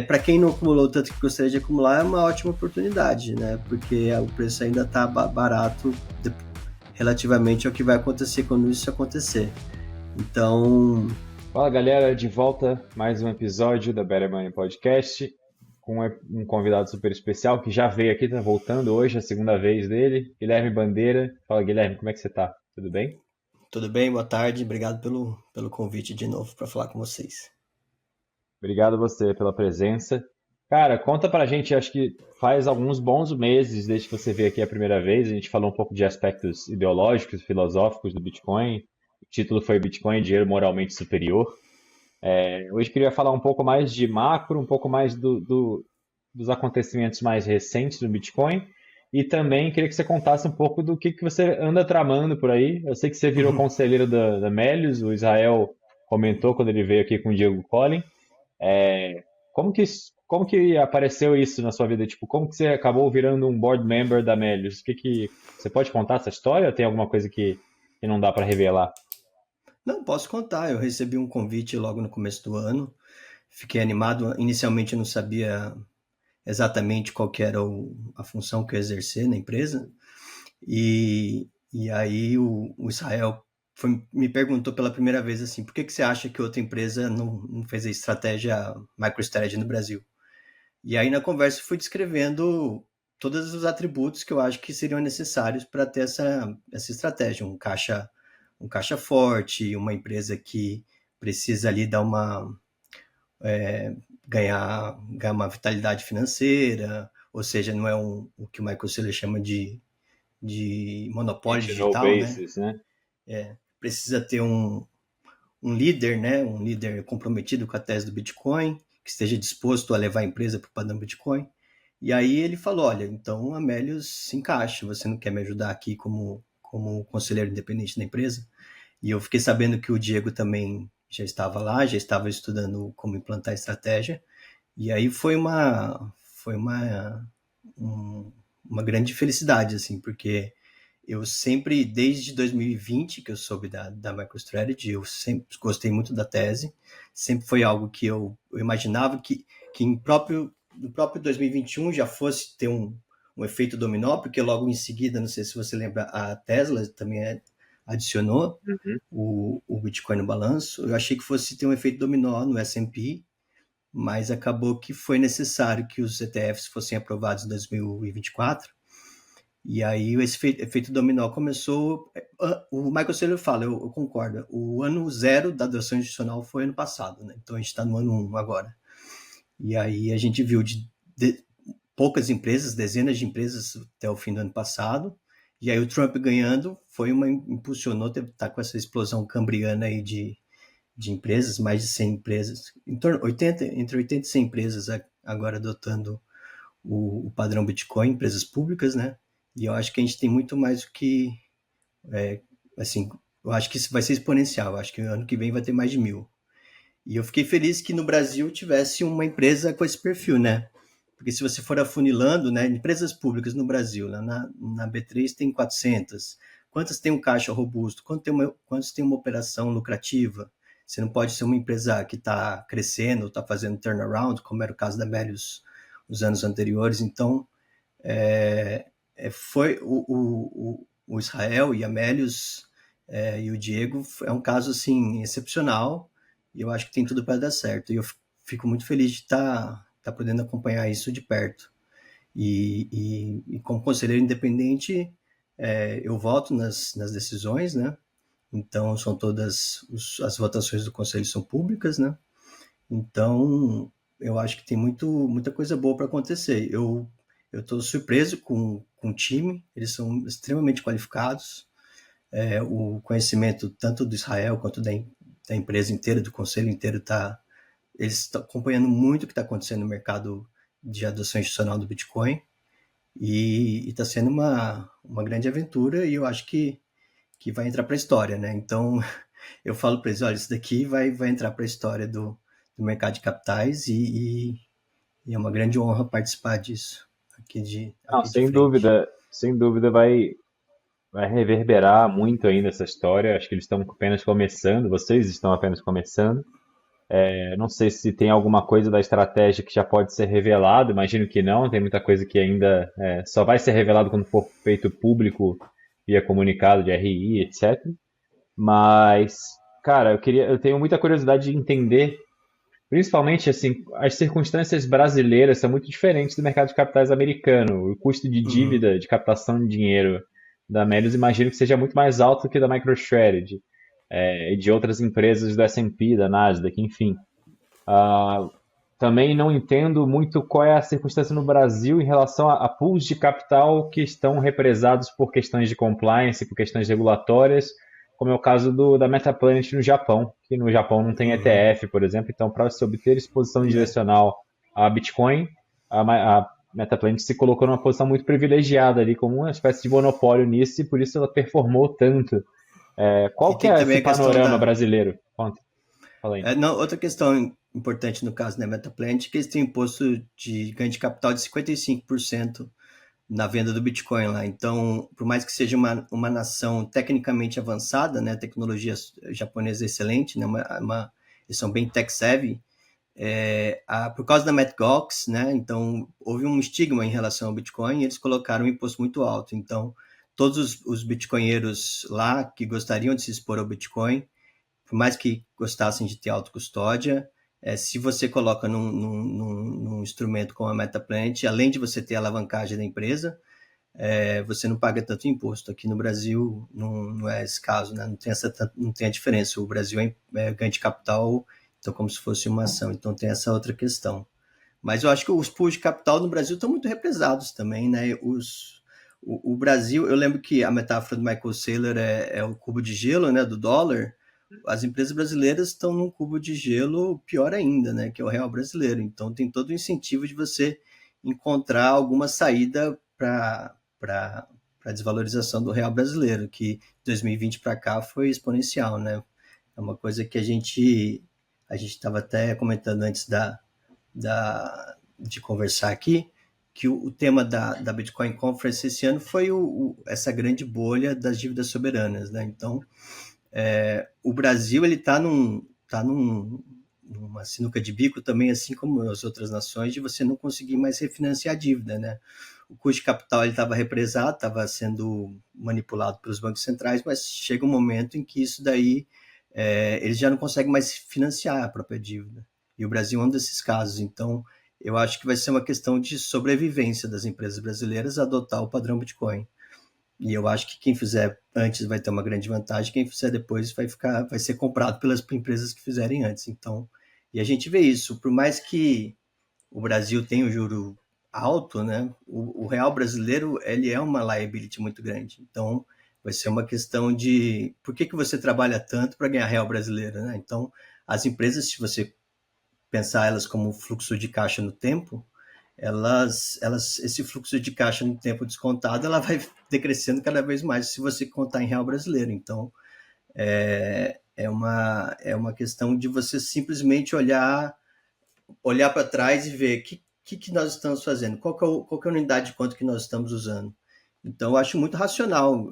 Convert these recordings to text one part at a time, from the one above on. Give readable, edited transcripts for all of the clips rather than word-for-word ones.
Para quem não acumulou tanto que gostaria de acumular, é uma ótima oportunidade, né? Porque o preço ainda está barato relativamente ao que vai acontecer quando isso acontecer. Então, Fala galera, de volta mais um episódio da Better Money Podcast com um convidado super especial que já veio aqui, tá voltando hoje, a segunda vez dele, Guilherme Bandeira. Fala Guilherme, como é que você tá? Tudo bem? tudo bem? Boa tarde. Obrigado pelo convite de novo para falar com vocês. Obrigado a você pela presença. Cara, conta pra gente, acho que faz alguns bons meses desde que você veio aqui a primeira vez, a gente falou um pouco de aspectos ideológicos, filosóficos do Bitcoin. O título foi Bitcoin, dinheiro moralmente superior. Hoje eu queria falar um pouco mais de macro, um pouco mais dos acontecimentos mais recentes do Bitcoin e também queria que você contasse um pouco do que você anda tramando por aí. Eu sei que você virou conselheiro da Melius, o Israel comentou quando ele veio aqui com o Diego Collin. Como que apareceu isso na sua vida? Tipo, como que você acabou virando um board member da Melius? Que você pode contar essa história ou tem alguma coisa que não dá para revelar? Não, posso contar. Eu recebi um convite logo no começo do ano. Fiquei animado. Inicialmente eu não sabia exatamente qual que era a função que eu ia exercer na empresa. E aí o Israel me perguntou pela primeira vez assim, por que você acha que outra empresa não fez a estratégia MicroStrategy no Brasil? E aí na conversa eu fui descrevendo todos os atributos que eu acho que seriam necessários para ter essa estratégia, um caixa forte, uma empresa que precisa ali dar ganhar uma vitalidade financeira, ou seja, não é o que o Michael Saylor chama de monopólio Need to know digital, né? basis, né? Precisa ter um líder, né? Um líder comprometido com a tese do Bitcoin, que esteja disposto a levar a empresa para o padrão Bitcoin. E aí ele falou, olha, então a Melius se encaixa, você não quer me ajudar aqui como conselheiro independente da empresa? E eu fiquei sabendo que o Diego também já estava lá, já estava estudando como implantar a estratégia. E aí foi uma grande felicidade, assim, porque eu sempre, desde 2020, que eu soube da MicroStrategy, eu sempre gostei muito da tese, sempre foi algo que eu imaginava que no próprio 2021 já fosse ter um efeito dominó, porque logo em seguida, não sei se você lembra, a Tesla também adicionou o Bitcoin no balanço. Eu achei que fosse ter um efeito dominó no S&P, mas acabou que foi necessário que os ETFs fossem aprovados em 2024. E aí esse efeito dominó começou. O Michael Saylor fala, eu concordo. O ano zero da adoção institucional foi ano passado, né? Então a gente está no ano 1 agora. E aí a gente viu de poucas empresas, dezenas de empresas até o fim do ano passado. E aí o Trump ganhando impulsionou, tá com essa explosão cambriana aí de empresas, mais de 100 empresas, entre 80 e 100 empresas agora adotando o padrão Bitcoin, empresas públicas, né? E eu acho que a gente tem muito mais do que, assim, eu acho que isso vai ser exponencial, eu acho que ano que vem vai ter mais de 1.000. E eu fiquei feliz que no Brasil tivesse uma empresa com esse perfil, né? Porque se você for afunilando, né, empresas públicas no Brasil, né, na B3 tem 400. Quantas tem um caixa robusto? Quantas tem uma operação lucrativa? Você não pode ser uma empresa que está crescendo, está fazendo turnaround, como era o caso da Melius nos anos anteriores. Então, foi o Israel e a Melius e o Diego é um caso assim excepcional e eu acho que tem tudo para dar certo. E eu fico muito feliz de estar podendo acompanhar isso de perto. E como conselheiro independente, eu voto nas decisões, né? Então, são todas as votações do conselho são públicas, né? Então, eu acho que tem muita coisa boa para acontecer. Eu estou surpreso com o time, eles são extremamente qualificados. O conhecimento tanto do Israel quanto da empresa inteira, do conselho inteiro, eles estão acompanhando muito o que está acontecendo no mercado de adoção institucional do Bitcoin e está sendo uma grande aventura e eu acho que vai entrar para a história, né? Então, eu falo para eles, olha, isso daqui vai entrar para a história do mercado de capitais e é uma grande honra participar disso Não, aqui de frente. sem dúvida vai reverberar muito ainda essa história. Acho que eles estão apenas começando, vocês estão apenas começando. Não sei se tem alguma coisa da estratégia que já pode ser revelado, imagino que não, tem muita coisa que ainda só vai ser revelado quando for feito público via comunicado de RI, etc. Mas, cara, eu tenho muita curiosidade de entender, principalmente assim, as circunstâncias brasileiras são muito diferentes do mercado de capitais americano. O custo de Uhum, dívida, de captação de dinheiro da Melius, imagino que seja muito mais alto que da MicroStrategy, e de outras empresas do S&P, da Nasdaq, enfim. Ah, também não entendo muito qual é a circunstância no Brasil em relação a pools de capital que estão represados por questões de compliance, por questões regulatórias, como é o caso da Metaplanet no Japão, que no Japão não tem uhum. ETF, por exemplo. Então, para se obter exposição É. direcional a Bitcoin, a Metaplanet se colocou numa posição muito privilegiada ali, como uma espécie de monopólio nisso, e por isso ela performou tanto. E Qual que tem é também esse a questão panorama da. brasileiro? Conta, fala aí. Não, outra questão importante no caso da Metaplanet é que eles têm imposto de ganho de capital de 55% na venda do Bitcoin lá. Então, por mais que seja uma nação tecnicamente avançada, né, tecnologia japonesa é excelente, né, eles são bem tech-savvy, por causa da Mt. Gox, né, então houve um estigma em relação ao Bitcoin e eles colocaram um imposto muito alto. Então, todos os bitcoinheiros lá que gostariam de se expor ao Bitcoin, por mais que gostassem de ter autocustódia, se você coloca num instrumento como a Metaplanet, além de você ter a alavancagem da empresa, você não paga tanto imposto. Aqui no Brasil não é esse caso, né? Não tem a diferença. O Brasil ganho de capital, então como se fosse uma ação. Então tem essa outra questão. Mas eu acho que os pools de capital no Brasil estão muito represados também, né? O Brasil, eu lembro que a metáfora do Michael Saylor é o cubo de gelo, né? Do dólar. As empresas brasileiras estão num cubo de gelo pior ainda, né? Que é o real brasileiro. Então tem todo o incentivo de você encontrar alguma saída para a desvalorização do real brasileiro, que de 2020 para cá foi exponencial, né? É uma coisa que a gente estava até comentando antes de conversar aqui, que o tema da Bitcoin Conference esse ano foi essa grande bolha das dívidas soberanas, né? Então, o Brasil ele tá numa sinuca de bico também, assim como as outras nações, de você não conseguir mais refinanciar a dívida, né? O custo de capital ele estava represado, estava sendo manipulado pelos bancos centrais, mas chega um momento em que isso daí eles já não conseguem mais financiar a própria dívida. E o Brasil é um desses casos. Então, eu acho que vai ser uma questão de sobrevivência das empresas brasileiras a adotar o padrão Bitcoin. E eu acho que quem fizer antes vai ter uma grande vantagem, quem fizer depois vai ser comprado pelas empresas que fizerem antes. Então, e a gente vê isso, por mais que o Brasil tenha o juro alto, né? O real brasileiro ele é uma liability muito grande. Então, vai ser uma questão de por que você trabalha tanto para ganhar real brasileiro, né? Então, as empresas, se você pensar elas como fluxo de caixa no tempo, esse fluxo de caixa no tempo descontado, ela vai decrescendo cada vez mais se você contar em real brasileiro. Então, é uma questão de você simplesmente olhar para trás e ver que nós estamos fazendo, qual que é a unidade de conta que nós estamos usando. Então, eu acho muito racional.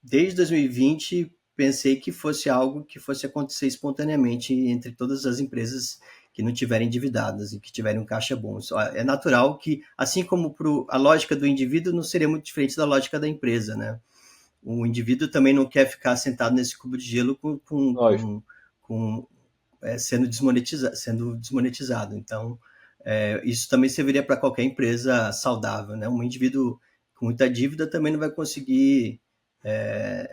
Desde 2020, pensei que fosse algo que fosse acontecer espontaneamente entre todas as empresas que não tiverem endividadas e que tiverem um caixa bom. É natural que, assim como a lógica do indivíduo não seria muito diferente da lógica da empresa, né? O indivíduo também não quer ficar sentado nesse cubo de gelo Lógico. com sendo desmonetizado. Então, isso também serviria para qualquer empresa saudável, né? Um indivíduo com muita dívida também não vai conseguir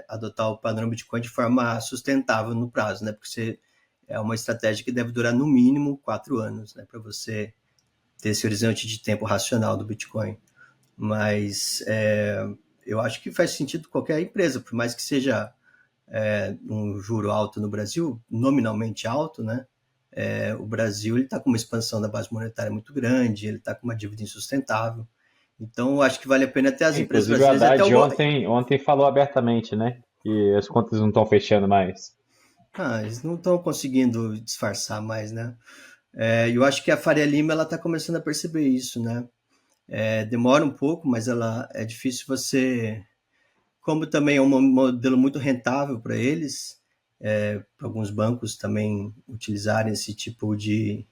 adotar o padrão Bitcoin de forma sustentável no prazo, né? Porque é uma estratégia que deve durar no mínimo 4 anos, né? Para você ter esse horizonte de tempo racional do Bitcoin. Mas eu acho que faz sentido qualquer empresa, por mais que seja um juro alto no Brasil, nominalmente alto, né? O Brasil está com uma expansão da base monetária muito grande, ele está com uma dívida insustentável. Então, eu acho que vale a pena até as empresas Inclusive o brasileiras, até Haddad ontem falou abertamente, né? Que as contas não estão fechando mais. eles não estão conseguindo disfarçar mais, né? Eu acho que a Faria Lima ela está começando a perceber isso, né? Demora um pouco, mas ela é difícil você, como também é um modelo muito rentável para eles, alguns bancos também utilizarem esse tipo de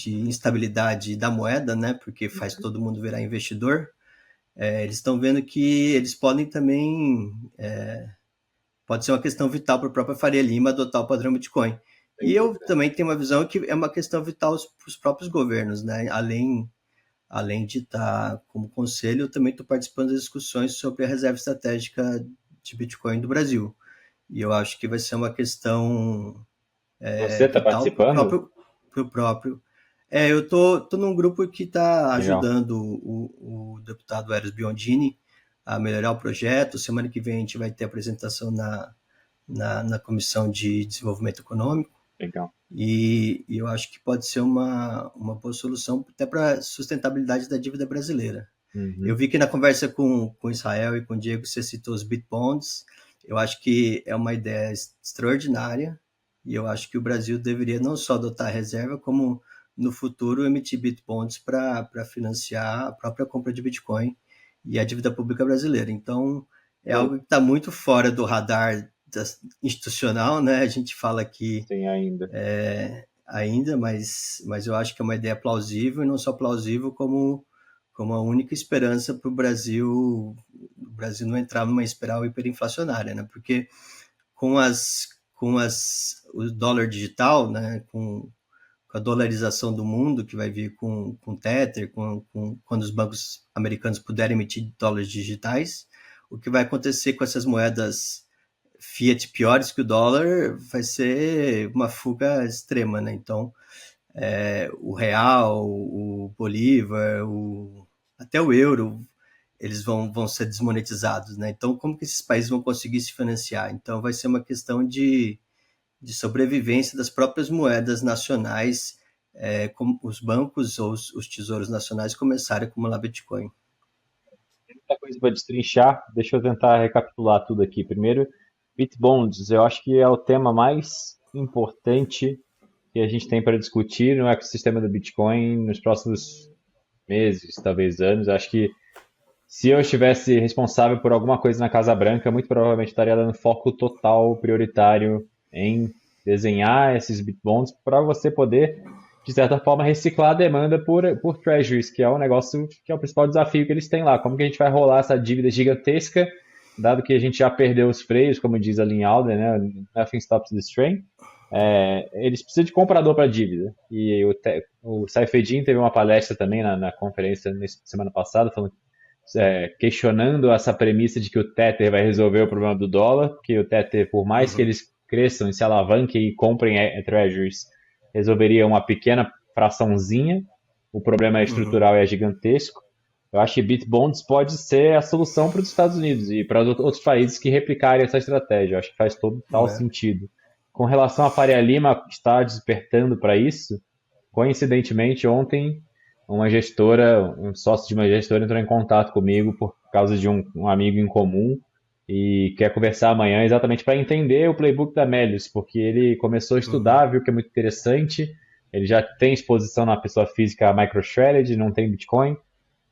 instabilidade da moeda, né? Porque faz todo mundo virar investidor. Eles estão vendo que eles podem também, pode ser uma questão vital para a própria Faria Lima adotar o padrão Bitcoin. Sem E eu dúvida. também tenho uma visão que é uma questão vital para os próprios governos, né? Além de estar como conselho, eu também estou participando das discussões sobre a reserva estratégica de Bitcoin do Brasil. E eu acho que vai ser uma questão Você está vital para o participando? próprio. Pro próprio. Eu tô num grupo que está Legal. ajudando o deputado Eros Biondini a melhorar o projeto. Semana que vem a gente vai ter apresentação na Comissão de Desenvolvimento Econômico. Legal. E eu acho que pode ser uma boa solução até para a sustentabilidade da dívida brasileira. Eu Uhum. vi que na conversa com Israel e com o Diego você citou os Bitbonds. Eu acho que é uma ideia extraordinária e eu acho que o Brasil deveria não só adotar a reserva, como no futuro emitir Bitbonds para financiar a própria compra de Bitcoin e a dívida pública brasileira. Então, é Eu algo que está muito fora do radar institucional, né? A gente fala que sim ainda. ainda, mas eu acho que é uma ideia plausível, e não só plausível, como a única esperança para o Brasil não entrar numa espiral hiperinflacionária, né? Porque o dólar digital, né? Com a dolarização do mundo que vai vir com Tether, quando os bancos americanos puderem emitir dólares digitais, o que vai acontecer com essas moedas fiat piores que o dólar vai ser uma fuga extrema, né? Então, o real, o bolívar, até o euro, eles vão ser desmonetizados, né? Então, como que esses países vão conseguir se financiar? Então, vai ser uma questão de sobrevivência das próprias moedas nacionais, como os bancos ou os tesouros nacionais começarem a acumular Bitcoin. Muita coisa para destrinchar. Deixa eu tentar recapitular tudo aqui. Primeiro, Bitbonds, eu acho que é o tema mais importante que a gente tem para discutir no ecossistema do Bitcoin nos próximos meses, talvez anos. Eu acho que se eu estivesse responsável por alguma coisa na Casa Branca, muito provavelmente estaria dando foco total, prioritário em desenhar esses Bitbonds para você poder, de certa forma, reciclar a demanda por treasuries, que é o negócio, que é o principal desafio que eles têm lá. Como que a gente vai rolar essa dívida gigantesca, dado que a gente já perdeu os freios, como diz a Lynn Alden, né? Nothing stops this train. Eles precisam de comprador para dívida. E o Saifeddin teve uma palestra também na conferência semana passada, falando questionando essa premissa de que o Tether vai resolver o problema do dólar, que o Tether, por mais que Uhum, eles cresçam e se alavanquem e comprem treasuries, resolveria uma pequena fraçãozinha, o problema é uhum, estrutural e é gigantesco. Eu acho que Bitbonds pode ser a solução para os Estados Unidos e para outros países que replicarem essa estratégia. Eu acho que faz todo tal né? sentido. Com relação à Faria Lima estar despertando para isso, coincidentemente, ontem, uma gestora, um sócio de uma gestora entrou em contato comigo por causa de um amigo em comum e quer conversar amanhã exatamente para entender o playbook da Melius, porque ele começou a Uhum, estudar, viu que é muito interessante, ele já tem exposição na pessoa física a MicroStrategy, não tem Bitcoin,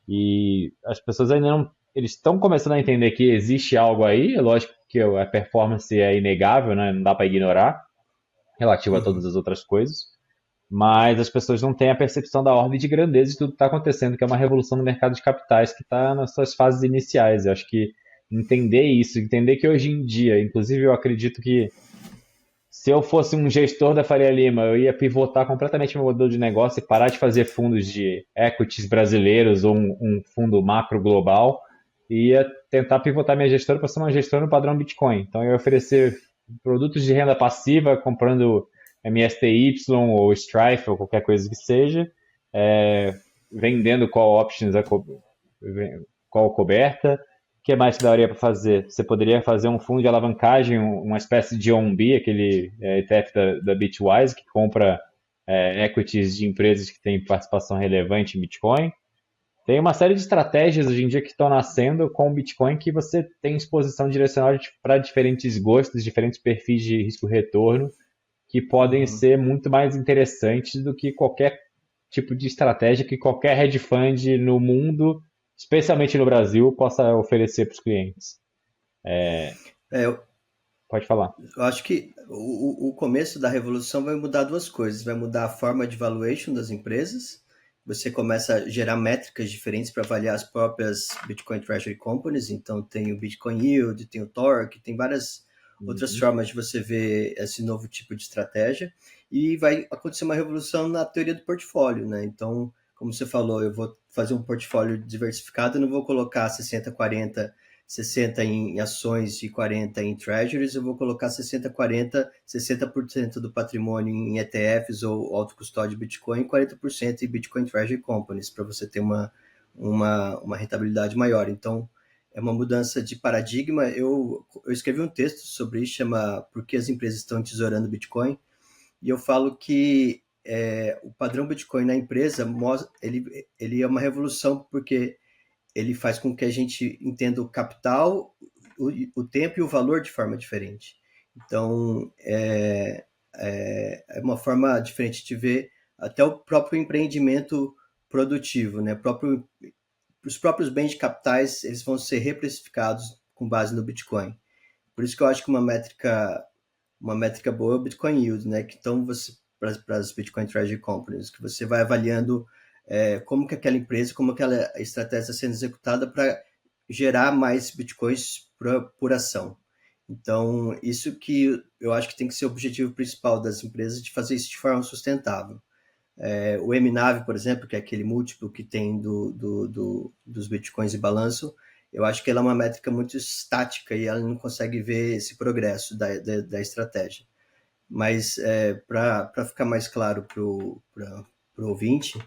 e as pessoas ainda não. Eles estão começando a entender que existe algo aí, é lógico que a performance é inegável, né? Não dá para ignorar, relativo a todas uhum, as outras coisas, mas as pessoas não têm a percepção da ordem de grandeza de tudo que está acontecendo, que é uma revolução no mercado de capitais que está nas suas fases iniciais. Eu acho que entender isso, entender que hoje em dia, inclusive eu acredito que se eu fosse um gestor da Faria Lima, eu ia pivotar completamente meu modelo de negócio e parar de fazer fundos de equities brasileiros ou um fundo macro global e ia tentar pivotar minha gestora para ser uma gestora no padrão Bitcoin. Então eu ia oferecer produtos de renda passiva, comprando MSTY ou Strife ou qualquer coisa que seja, é, vendendo call options, call coberta. O que mais que daria para fazer? Você poderia fazer um fundo de alavancagem, uma espécie de OMB, aquele ETF da Bitwise, que compra equities de empresas que têm participação relevante em Bitcoin. Tem uma série de estratégias hoje em dia que estão nascendo com o Bitcoin que você tem exposição direcional para diferentes gostos, diferentes perfis de risco-retorno, que podem uhum. ser muito mais interessantes do que qualquer tipo de estratégia que qualquer hedge fund no mundo, especialmente no Brasil, possa oferecer para os clientes. É, Pode falar. Eu acho que o começo da revolução vai mudar duas coisas. Vai mudar a forma de valuation das empresas. Você começa a gerar métricas diferentes para avaliar as próprias Bitcoin Treasury Companies. Então, tem o Bitcoin Yield, tem o Torque, tem várias outras Uhum. formas de você ver esse novo tipo de estratégia. E vai acontecer uma revolução na teoria do portfólio, né? Então, como você falou, eu vou fazer um portfólio diversificado, eu não vou colocar 60-40, 60 em ações e 40 em treasuries, eu vou colocar 60-40, 60% do patrimônio em ETFs ou autocustódia de Bitcoin, 40% em Bitcoin Treasury Companies, para você ter uma rentabilidade maior. Então, é uma mudança de paradigma. Eu escrevi um texto sobre isso, chama Por que as empresas estão tesourando Bitcoin, e eu falo que o padrão Bitcoin na empresa, ele é uma revolução porque ele faz com que a gente entenda o capital, o tempo e o valor de forma diferente. Então, é uma forma diferente de ver até o próprio empreendimento produtivo, né? Os próprios bens de capitais, eles vão ser reprecificados com base no Bitcoin. Por isso que eu acho que uma métrica boa é o Bitcoin Yield, né? Que então você para as Bitcoin Treasury Companies, que você vai avaliando como que aquela empresa, como aquela estratégia está sendo executada para gerar mais Bitcoins por ação. Então, isso que eu acho que tem que ser o objetivo principal das empresas, de fazer isso de forma sustentável. O MNAV, por exemplo, que é aquele múltiplo que tem dos bitcoins em balanço, eu acho que ela é uma métrica muito estática e ela não consegue ver esse progresso da estratégia. Mas para ficar mais claro para o ouvinte,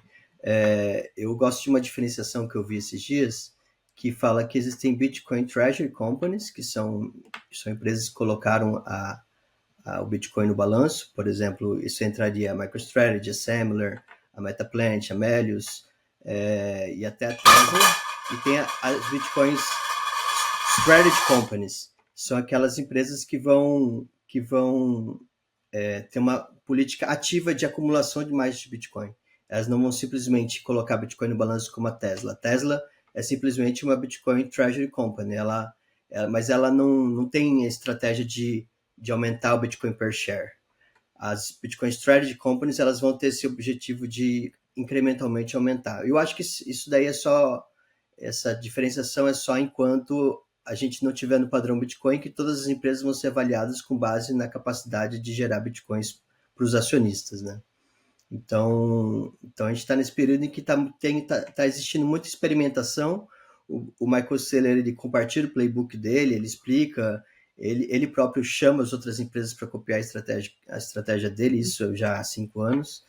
eu gosto de uma diferenciação que eu vi esses dias, que fala que existem Bitcoin Treasury Companies, que são empresas que colocaram o Bitcoin no balanço. Por exemplo, isso entraria a MicroStrategy, a Semler, a Metaplanet, a Melius, e até a Tesla. E tem as Bitcoins Strategy Companies. São aquelas empresas que vão ter uma política ativa de acumulação de mais de Bitcoin. Elas não vão simplesmente colocar Bitcoin no balanço como a Tesla. A Tesla é simplesmente uma Bitcoin Treasury Company. Mas ela não tem estratégia de aumentar o Bitcoin per share. As Bitcoin Strategy Companies, elas vão ter esse objetivo de incrementalmente aumentar. Eu acho que isso daí essa diferenciação é só enquanto a gente não tiver no padrão Bitcoin, que todas as empresas vão ser avaliadas com base na capacidade de gerar Bitcoins para os acionistas, né? Então a gente está nesse período em que tá existindo muita experimentação. O Michael Saylor, ele compartilha o playbook dele, ele explica, ele próprio chama as outras empresas para copiar a estratégia dele, isso já há 5 anos.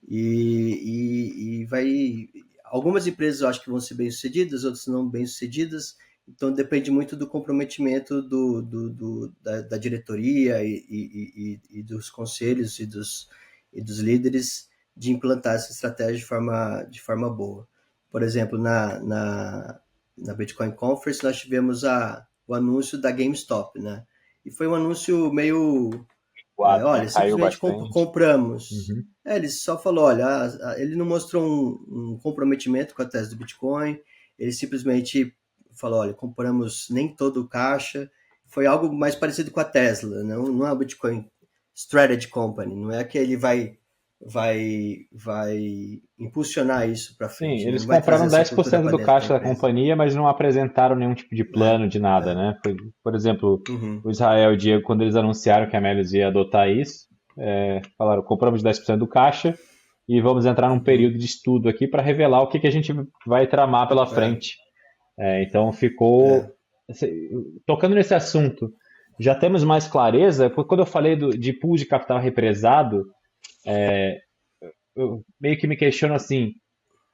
E vai. Algumas empresas eu acho que vão ser bem-sucedidas, outras não bem-sucedidas. Então depende muito do comprometimento da diretoria e dos conselhos e dos líderes de implantar essa estratégia de forma boa. Por exemplo, na Bitcoin Conference nós tivemos o anúncio da GameStop, né? E foi um anúncio meio Quadro, né? olha, Caiu simplesmente bastante. compramos. Uhum. Ele só falou, olha, ele não mostrou um comprometimento com a tese do Bitcoin, ele simplesmente falou, olha, compramos nem todo o caixa. Foi algo mais parecido com a Tesla, não é a Bitcoin Strategy Company, não é que ele vai impulsionar isso para Sim, frente, né? eles Não vai compraram trazer essa dez por cultura cento para do dentro da caixa da empresa. companhia, mas não apresentaram nenhum tipo de É, plano de nada, é. né? Por exemplo, Uhum, o Israel e o Diego, quando eles anunciaram que a Melius ia adotar isso, falaram, compramos 10% do caixa e vamos entrar num uhum, período de estudo aqui para revelar o que que a gente vai tramar pela é, frente. Então ficou. é, Assim, tocando nesse assunto, já temos mais clareza, porque quando eu falei de pool de capital represado, eu meio que me questiono assim.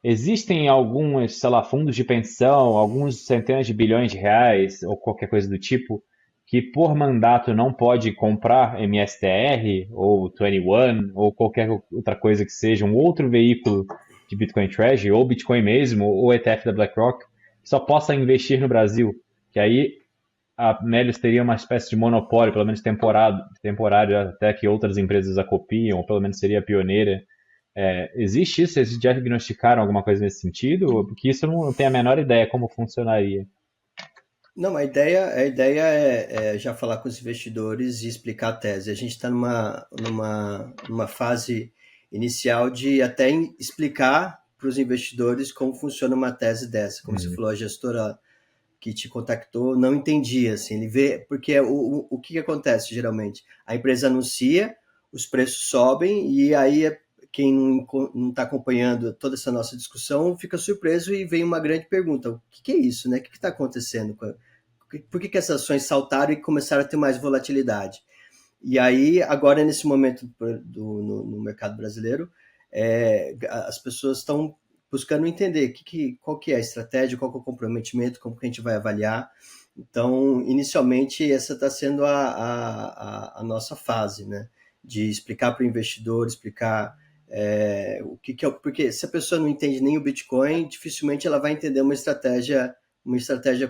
Existem alguns, sei lá, fundos de pensão, alguns centenas de bilhões de reais ou qualquer coisa do tipo, que por mandato não pode comprar MSTR ou 21 ou qualquer outra coisa que seja, um outro veículo de Bitcoin Treasury ou Bitcoin mesmo, ou ETF da BlackRock, que só possa investir no Brasil. Que aí a Melius teria uma espécie de monopólio, pelo menos temporário, até que outras empresas a copiam, ou pelo menos seria a pioneira. Existe isso? Vocês diagnosticaram alguma coisa nesse sentido? Porque isso eu não tenho a menor ideia como funcionaria. Não, a ideia é já falar com os investidores e explicar a tese. A gente está numa fase inicial de até explicar para os investidores como funciona uma tese dessa. Como você Uhum. falou, a gestora que te contactou não entendia, assim, ele vê, porque o que acontece geralmente? A empresa anuncia, os preços sobem e aí quem não está acompanhando toda essa nossa discussão fica surpreso e vem uma grande pergunta: o que é isso, né? O que está acontecendo? Por que essas ações saltaram e começaram a ter mais volatilidade? E aí, agora, nesse momento no mercado brasileiro, as pessoas estão buscando entender qual que é a estratégia, qual que é o comprometimento, como que a gente vai avaliar. Então, inicialmente, essa está sendo a nossa fase, né? De explicar para o investidor, explicar o que é. Porque se a pessoa não entende nem o Bitcoin, dificilmente ela vai entender uma estratégia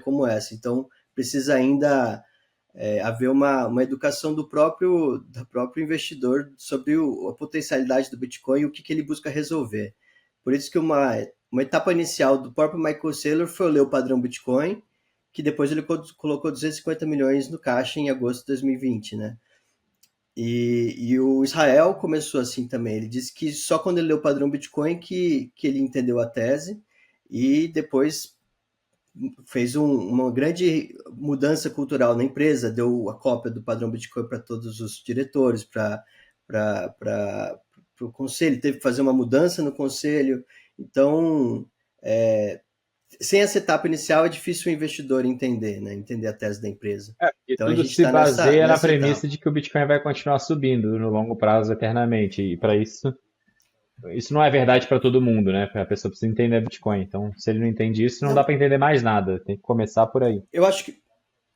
como essa. Então, precisa ainda haver uma educação do próprio investidor sobre a potencialidade do Bitcoin e o que ele busca resolver. Por isso que uma etapa inicial do próprio Michael Saylor foi ler o padrão Bitcoin, que depois ele colocou 250 milhões no caixa em agosto de 2020, né? E o Israel começou assim também. Ele disse que só quando ele leu o padrão Bitcoin que ele entendeu a tese e depois fez uma grande mudança cultural na empresa, deu a cópia do padrão Bitcoin para todos os diretores, para o conselho, teve que fazer uma mudança no conselho. Então, sem essa etapa inicial, é difícil o investidor entender, né? Entender a tese da empresa. E Então, a tudo gente se está nessa, baseia na nessa premissa etapa. de que o Bitcoin vai continuar subindo no longo prazo eternamente. E para isso não é verdade para todo mundo, né? A pessoa precisa entender Bitcoin. Então, se ele não entende isso, não dá Não, para entender mais nada. Tem que começar por aí. eu acho que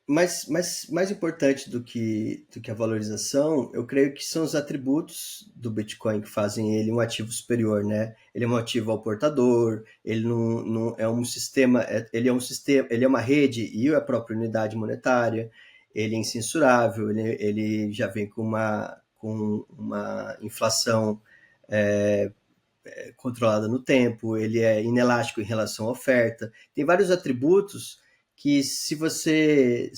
mais importante do que a valorização, eu creio que são os atributos do Bitcoin que fazem ele um ativo superior, né? Ele é um ativo ao portador, ele não é um sistema, ele é um sistema, ele é uma rede e a própria unidade monetária, ele é incensurável, ele já vem com uma inflação é, controlada no tempo, ele é inelástico em relação à oferta. Tem vários atributos que se você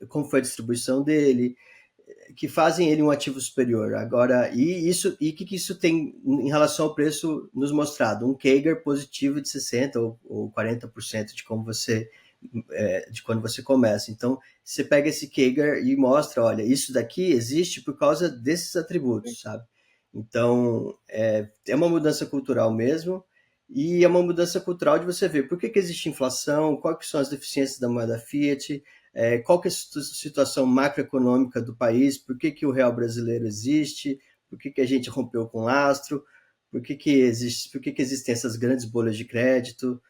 como foi a distribuição dele, que fazem ele um ativo superior. Agora, e o que isso tem em relação ao preço nos mostrado? Um CAGR positivo de 60 ou 40% de quando você começa. Então, você pega esse CAGR e mostra, olha, isso daqui existe por causa desses atributos, sabe? Então, é uma mudança cultural mesmo, e é uma mudança cultural de você ver por que existe inflação, quais que são as deficiências da moeda fiat, qual que é a situação macroeconômica do país, por que o real brasileiro existe, por que a gente rompeu com o lastro, por que existem essas grandes bolhas de crédito,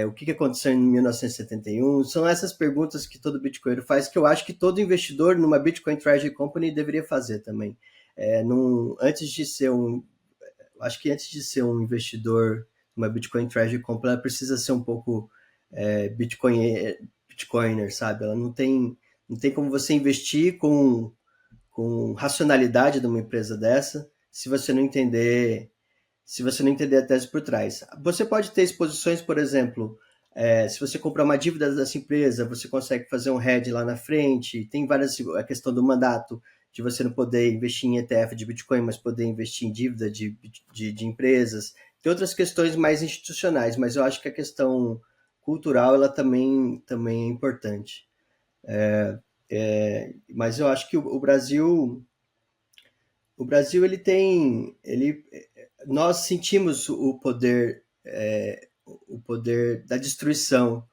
o que aconteceu em 1971. São essas perguntas que todo bitcoinero faz, que eu acho que todo investidor numa Bitcoin Treasury Company deveria fazer também. Antes de ser acho que antes de ser um investidor numa Bitcoin Treasury Company, ela precisa ser um pouco Bitcoiner, sabe? Ela não tem como você investir com racionalidade numa empresa dessa se você não entender a tese por trás. Você pode ter exposições, por exemplo, se você comprar uma dívida dessa empresa, você consegue fazer um hedge lá na frente. Tem a questão do mandato, de você não poder investir em ETF de Bitcoin, mas poder investir em dívida de empresas. Tem outras questões mais institucionais, mas eu acho que a questão cultural ela também é importante. Mas eu acho que o Brasil nós sentimos o poder da destruição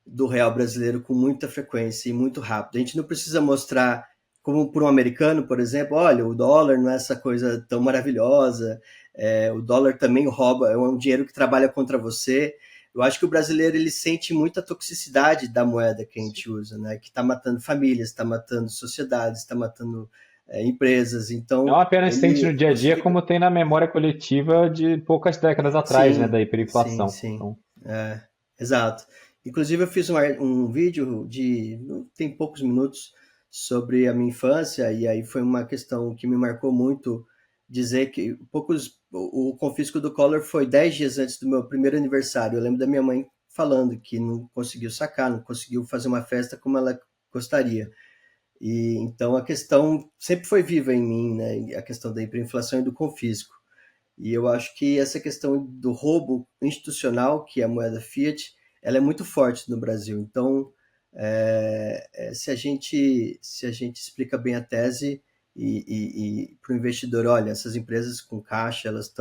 do real brasileiro com muita frequência e muito rápido. A gente não precisa mostrar, como para um americano, por exemplo, olha, o dólar não é essa coisa tão maravilhosa, o dólar também rouba, é um dinheiro que trabalha contra você. Eu acho que o brasileiro ele sente muita toxicidade da moeda que a gente usa, né? Que está matando famílias, está matando sociedades, está matando empresas. Não Então, apenas sente no dia a você dia, fica. como tem na memória coletiva de poucas décadas atrás, né, Sim, da sim, hiperinflação. sim. Então, Exato. Inclusive, eu fiz um vídeo tem poucos minutos sobre a minha infância, e aí foi uma questão que me marcou muito dizer que o confisco do Collor foi 10 dias antes do meu primeiro aniversário. Eu lembro da minha mãe falando que não conseguiu sacar, não conseguiu fazer uma festa como ela gostaria. E então a questão sempre foi viva em mim, né? A questão da hiperinflação e do confisco. E eu acho que essa questão do roubo institucional, que é a moeda fiat, ela é muito forte no Brasil. Então, se a gente explica bem a tese e para o investidor, olha, essas empresas com caixa, elas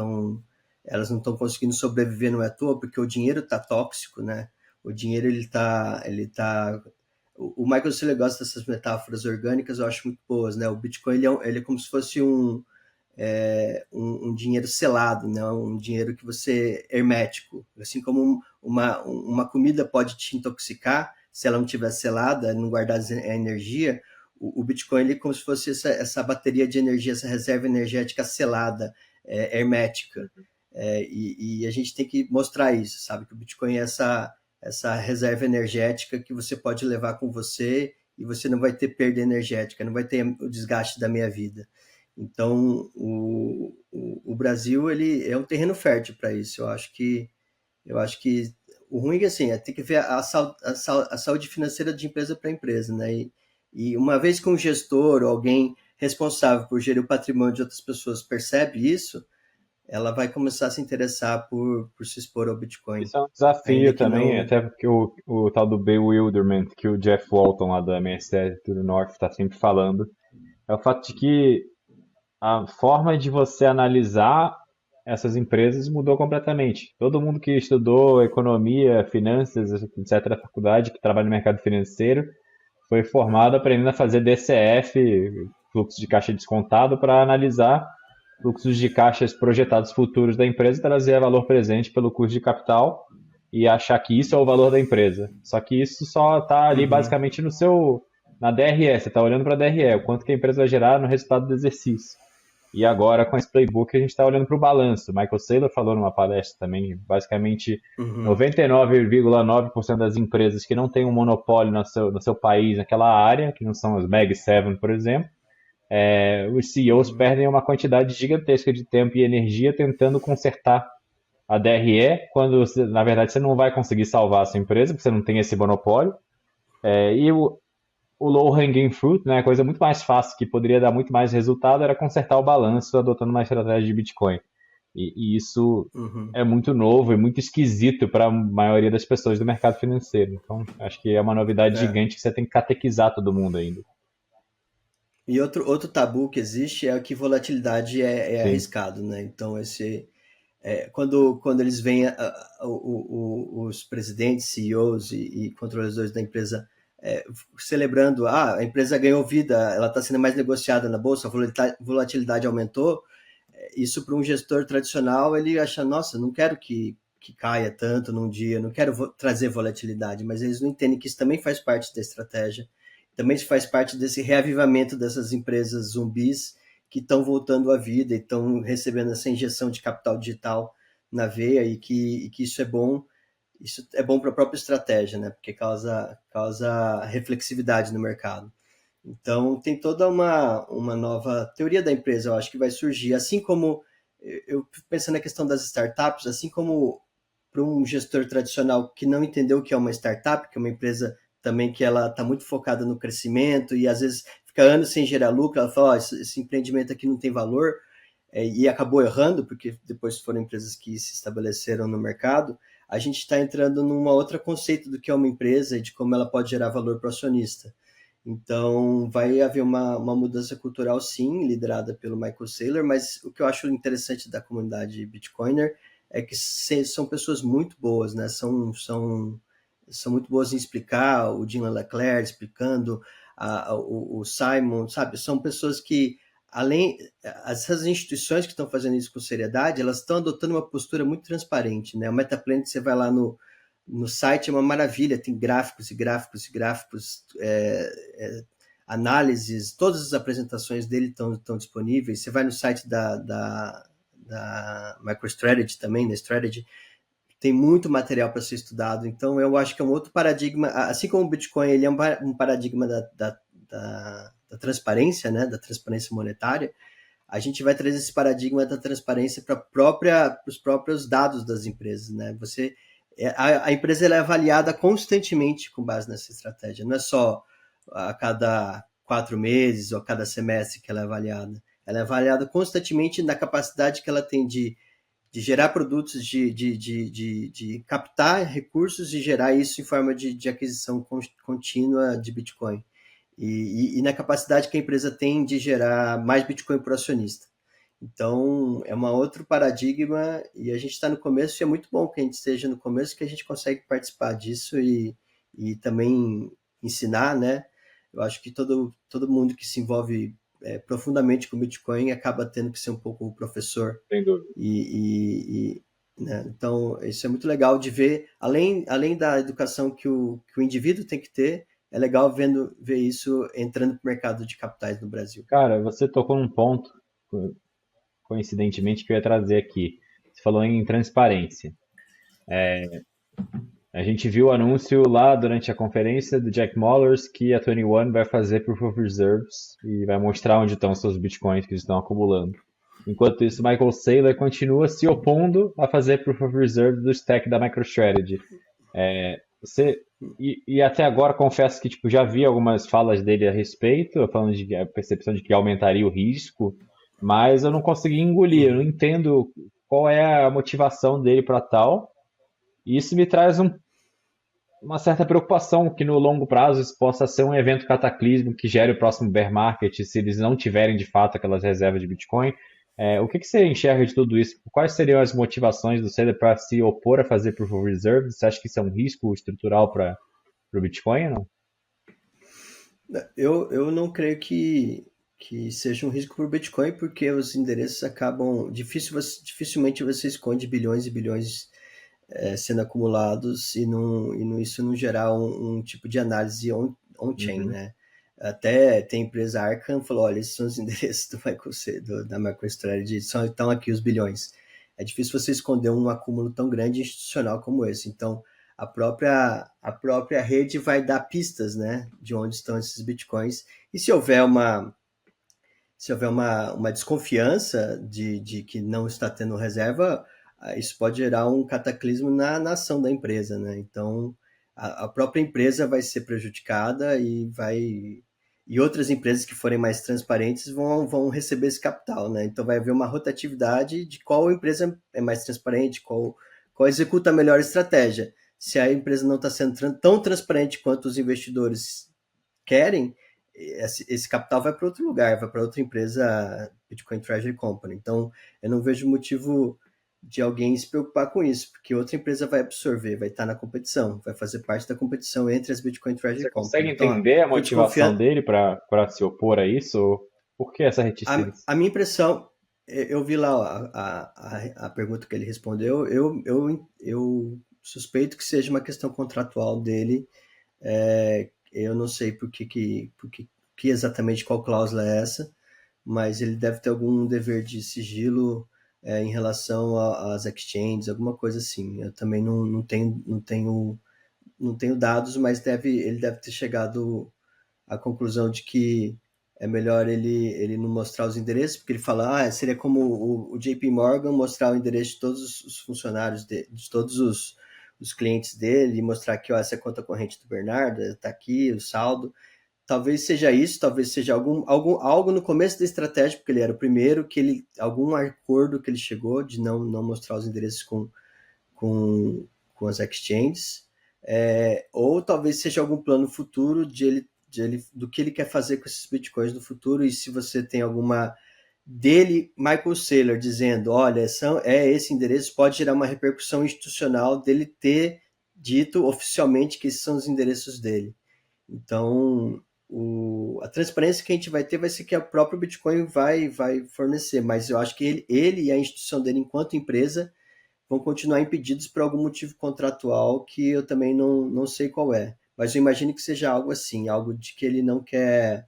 não estão conseguindo sobreviver, não é à toa, porque o dinheiro está tóxico, né? O dinheiro ele tá. O Michael Saylor gosta dessas metáforas orgânicas, eu acho muito boas, né? O Bitcoin ele é como se fosse um dinheiro selado, né? Um dinheiro que você hermético, assim como uma comida pode te intoxicar se ela não estiver selada, não guardar a energia. O Bitcoin ele é como se fosse essa bateria de energia, essa reserva energética selada, hermética. E a gente tem que mostrar isso, sabe? Que o Bitcoin é essa reserva energética que você pode levar com você e você não vai ter perda energética, não vai ter o desgaste da meia vida. Então, o Brasil ele é um terreno fértil para isso. Eu acho que o ruim é que assim, tem que ver a saúde financeira de empresa para empresa, né? E uma vez que um gestor ou alguém responsável por gerir o patrimônio de outras pessoas percebe isso, ela vai começar a se interessar por se expor ao Bitcoin, Isso é um ainda desafio que também, não. até porque o tal do bewilderment que o Jeff Walton lá da MSD do North está sempre falando, é o fato de que a forma de você analisar essas empresas mudou completamente. Todo mundo que estudou economia, finanças, etc., da faculdade, que trabalha no mercado financeiro, foi formado aprendendo a fazer DCF, fluxo de caixa descontado, para analisar fluxos de caixas projetados futuros da empresa e trazer valor presente pelo custo de capital e achar que isso é o valor da empresa. Só que isso só está ali Uhum, basicamente na DRE, você está olhando para a DRE, o quanto que a empresa vai gerar no resultado do exercício. E agora, com esse playbook, a gente está olhando para o balanço. Michael Saylor falou numa palestra também, basicamente, uhum, 99,9% das empresas que não têm um monopólio no seu país, naquela área, que não são as Mag 7, por exemplo, os CEOs uhum. perdem uma quantidade gigantesca de tempo e energia tentando consertar a DRE, quando, na verdade, você não vai conseguir salvar a sua empresa, porque você não tem esse monopólio. E o low hanging fruit, né, a coisa muito mais fácil, que poderia dar muito mais resultado, era consertar o balanço adotando uma estratégia de Bitcoin. E isso Uhum. é muito novo e muito esquisito para a maioria das pessoas do mercado financeiro. Então, acho que é uma novidade É. gigante que você tem que catequizar todo mundo ainda. E outro tabu que existe é que volatilidade é Sim. arriscado, né? Então, quando eles veem os presidentes, CEOs e controladores da empresa celebrando, a empresa ganhou vida, ela está sendo mais negociada na bolsa, a volatilidade aumentou, isso para um gestor tradicional, ele acha, nossa, não quero que caia tanto num dia, não quero trazer volatilidade, mas eles não entendem que isso também faz parte da estratégia, também faz parte desse reavivamento dessas empresas zumbis que estão voltando à vida e estão recebendo essa injeção de capital digital na veia e que isso é bom para a própria estratégia, né? Porque causa reflexividade no mercado. Então, tem toda uma nova teoria da empresa, eu acho que vai surgir. Assim como, eu fico pensando na questão das startups, assim como para um gestor tradicional que não entendeu o que é uma startup, que é uma empresa também que ela está muito focada no crescimento e às vezes fica anos sem gerar lucro, ela fala, oh, esse empreendimento aqui não tem valor, e acabou errando, porque depois foram empresas que se estabeleceram no mercado, a gente está entrando num outro conceito do que é uma empresa e de como ela pode gerar valor para o acionista. Então, vai haver uma mudança cultural, sim, liderada pelo Michael Saylor, mas o que eu acho interessante da comunidade Bitcoiner é que são pessoas muito boas, né? São muito boas em explicar, o Dylan Leclerc explicando, o Simon, sabe? São pessoas que, além, essas instituições que estão fazendo isso com seriedade, elas estão adotando uma postura muito transparente, né? O Metaplanet, você vai lá no site, é uma maravilha, tem gráficos e gráficos e gráficos, análises, todas as apresentações dele estão disponíveis. Você vai no site da MicroStrategy também, da Strategy, tem muito material para ser estudado. Então, eu acho que é um outro paradigma, assim como o Bitcoin ele é um paradigma da transparência, né, da transparência monetária, a gente vai trazer esse paradigma da transparência para os próprios dados das empresas, né? A empresa ela é avaliada constantemente com base nessa estratégia. Não é só a cada 4 meses ou a cada semestre que ela é avaliada. Ela é avaliada constantemente na capacidade que ela tem de gerar produtos, de captar recursos e gerar isso em forma de aquisição contínua de Bitcoin. E na capacidade que a empresa tem de gerar mais Bitcoin para o acionista. Então, é um outro paradigma e a gente está no começo e é muito bom que a gente esteja no começo, que a gente consegue participar disso e também ensinar, né? Eu acho que todo mundo que se envolve profundamente com Bitcoin acaba tendo que ser um pouco o professor Sem dúvida. né? Então, isso é muito legal de ver, além da educação que o indivíduo tem que ter, é legal ver isso entrando no mercado de capitais no Brasil. Cara, você tocou num ponto, coincidentemente, que eu ia trazer aqui. Você falou em transparência. A gente viu o anúncio lá durante a conferência do Jack Mallers que a 21 vai fazer Proof of Reserves e vai mostrar onde estão os seus bitcoins que eles estão acumulando. Enquanto isso, Michael Saylor continua se opondo a fazer Proof of Reserve do stack da MicroStrategy. Você, e até agora confesso que tipo, já vi algumas falas dele a respeito, falando de a percepção de que aumentaria o risco, mas eu não consegui engolir, eu não Uhum. entendo qual é a motivação dele para tal. E isso me traz uma certa preocupação que no longo prazo isso possa ser um evento cataclismo que gere o próximo bear market se eles não tiverem de fato aquelas reservas de Bitcoin. O que você enxerga de tudo isso? Quais seriam as motivações do Saylor para se opor a fazer Proof of Reserve? Você acha que isso é um risco estrutural para o Bitcoin ou não? Eu não creio que seja um risco para o Bitcoin, porque os endereços acabam. Dificilmente você esconde bilhões e bilhões sendo acumulados isso não gerar um tipo de análise on-chain, Uhum. né? Até tem a empresa Arkham falou, olha, esses são os endereços da MicroStrategy, estão aqui os bilhões. É difícil você esconder um acúmulo tão grande e institucional como esse. Então, a própria rede vai dar pistas, né, de onde estão esses bitcoins. E se houver uma desconfiança de que não está tendo reserva, isso pode gerar um cataclismo na ação da empresa, né? Então, a própria empresa vai ser prejudicada e outras empresas que forem mais transparentes vão receber esse capital, né? Então, vai haver uma rotatividade de qual empresa é mais transparente, qual executa a melhor estratégia. Se a empresa não está sendo tão transparente quanto os investidores querem, esse capital vai para outro lugar, vai para outra empresa, Bitcoin Treasury Company. Então, eu não vejo motivo de alguém se preocupar com isso, porque outra empresa vai absorver, vai estar na competição, vai fazer parte da competição entre as Bitcoin Treasury Você consegue Company. Então, entender a ficou motivação desconfiando. dele para se opor a isso? Ou por que essa reticência? A minha impressão, eu vi lá a pergunta que ele respondeu, eu suspeito que seja uma questão contratual dele. Eu não sei que exatamente qual cláusula é essa, mas ele deve ter algum dever de sigilo em relação às exchanges, alguma coisa assim. Eu também não tenho dados, mas ele deve ter chegado à conclusão de que é melhor ele não mostrar os endereços, porque ele fala, seria como o JP Morgan mostrar o endereço de todos os funcionários de todos os clientes dele, e mostrar que essa é a conta corrente do Bernardo, está aqui o saldo. Talvez seja isso, talvez seja algo no começo da estratégia, porque ele era o primeiro, algum acordo que ele chegou de não mostrar os endereços com as exchanges, ou talvez seja algum plano futuro do que ele quer fazer com esses bitcoins no futuro, e se você tem alguma dele, Michael Saylor, dizendo, olha, esse endereço, pode gerar uma repercussão institucional dele ter dito oficialmente que esses são os endereços dele. Então, a transparência que a gente vai ter vai ser que a própria Bitcoin vai fornecer, mas eu acho que ele e a instituição dele, enquanto empresa, vão continuar impedidos por algum motivo contratual que eu também não sei qual é. Mas eu imagino que seja algo assim, algo de que ele não quer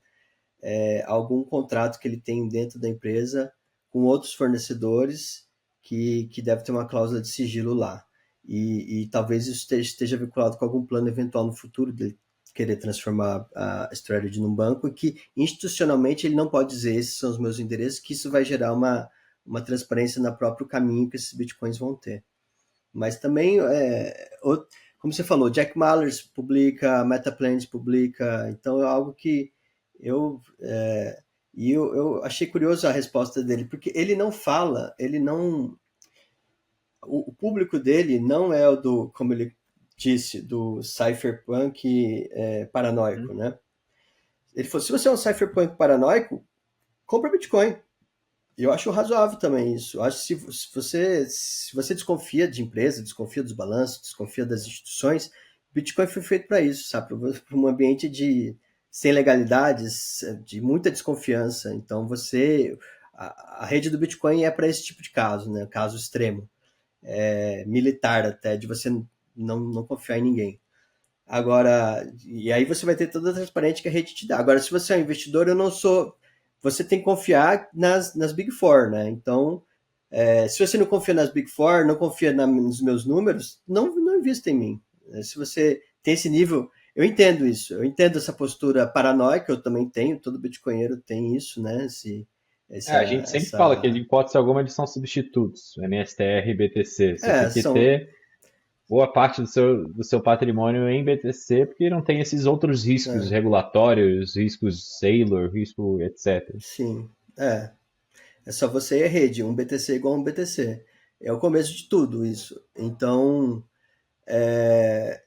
algum contrato que ele tem dentro da empresa com outros fornecedores que deve ter uma cláusula de sigilo lá. E talvez isso esteja vinculado com algum plano eventual no futuro dele querer transformar a Strategy num banco, e que institucionalmente ele não pode dizer esses são os meus endereços, que isso vai gerar uma transparência no próprio caminho que esses bitcoins vão ter. Mas também, como você falou, Jack Mallers publica, Metaplanes publica, então é algo que eu, eu achei curioso a resposta dele, porque ele não fala, ele não, o público dele não é o do, como ele disse, do cypherpunk Uhum. paranoico, né? Ele falou, se você é um cypherpunk paranoico, compra Bitcoin. E eu acho razoável também isso. Eu acho que se você desconfia de empresa, desconfia dos balanços, desconfia das instituições, Bitcoin foi feito para isso, sabe? Para um ambiente de sem legalidades, de muita desconfiança. Então a rede do Bitcoin é para esse tipo de caso, né? Caso extremo, militar até, de você não confiar em ninguém. Agora, e aí você vai ter toda a transparência que a rede te dá. Agora, se você é um investidor, eu não sou. Você tem que confiar nas Big Four, né? Então, se você não confia nas Big Four, não confia nos meus números, não invista em mim. Se você tem esse nível, eu entendo isso. Eu entendo essa postura paranoica, eu também tenho, todo bitcoinheiro tem isso, né? A gente sempre fala que, de hipótese alguma, eles são substitutos, MSTR e BTC. Você tem que são. ter boa parte do seu patrimônio em BTC, porque não tem esses outros riscos É, regulatórios, riscos Saylor, risco etc. sim. É só você e a rede, um BTC igual um BTC. É o começo de tudo isso. Então, é,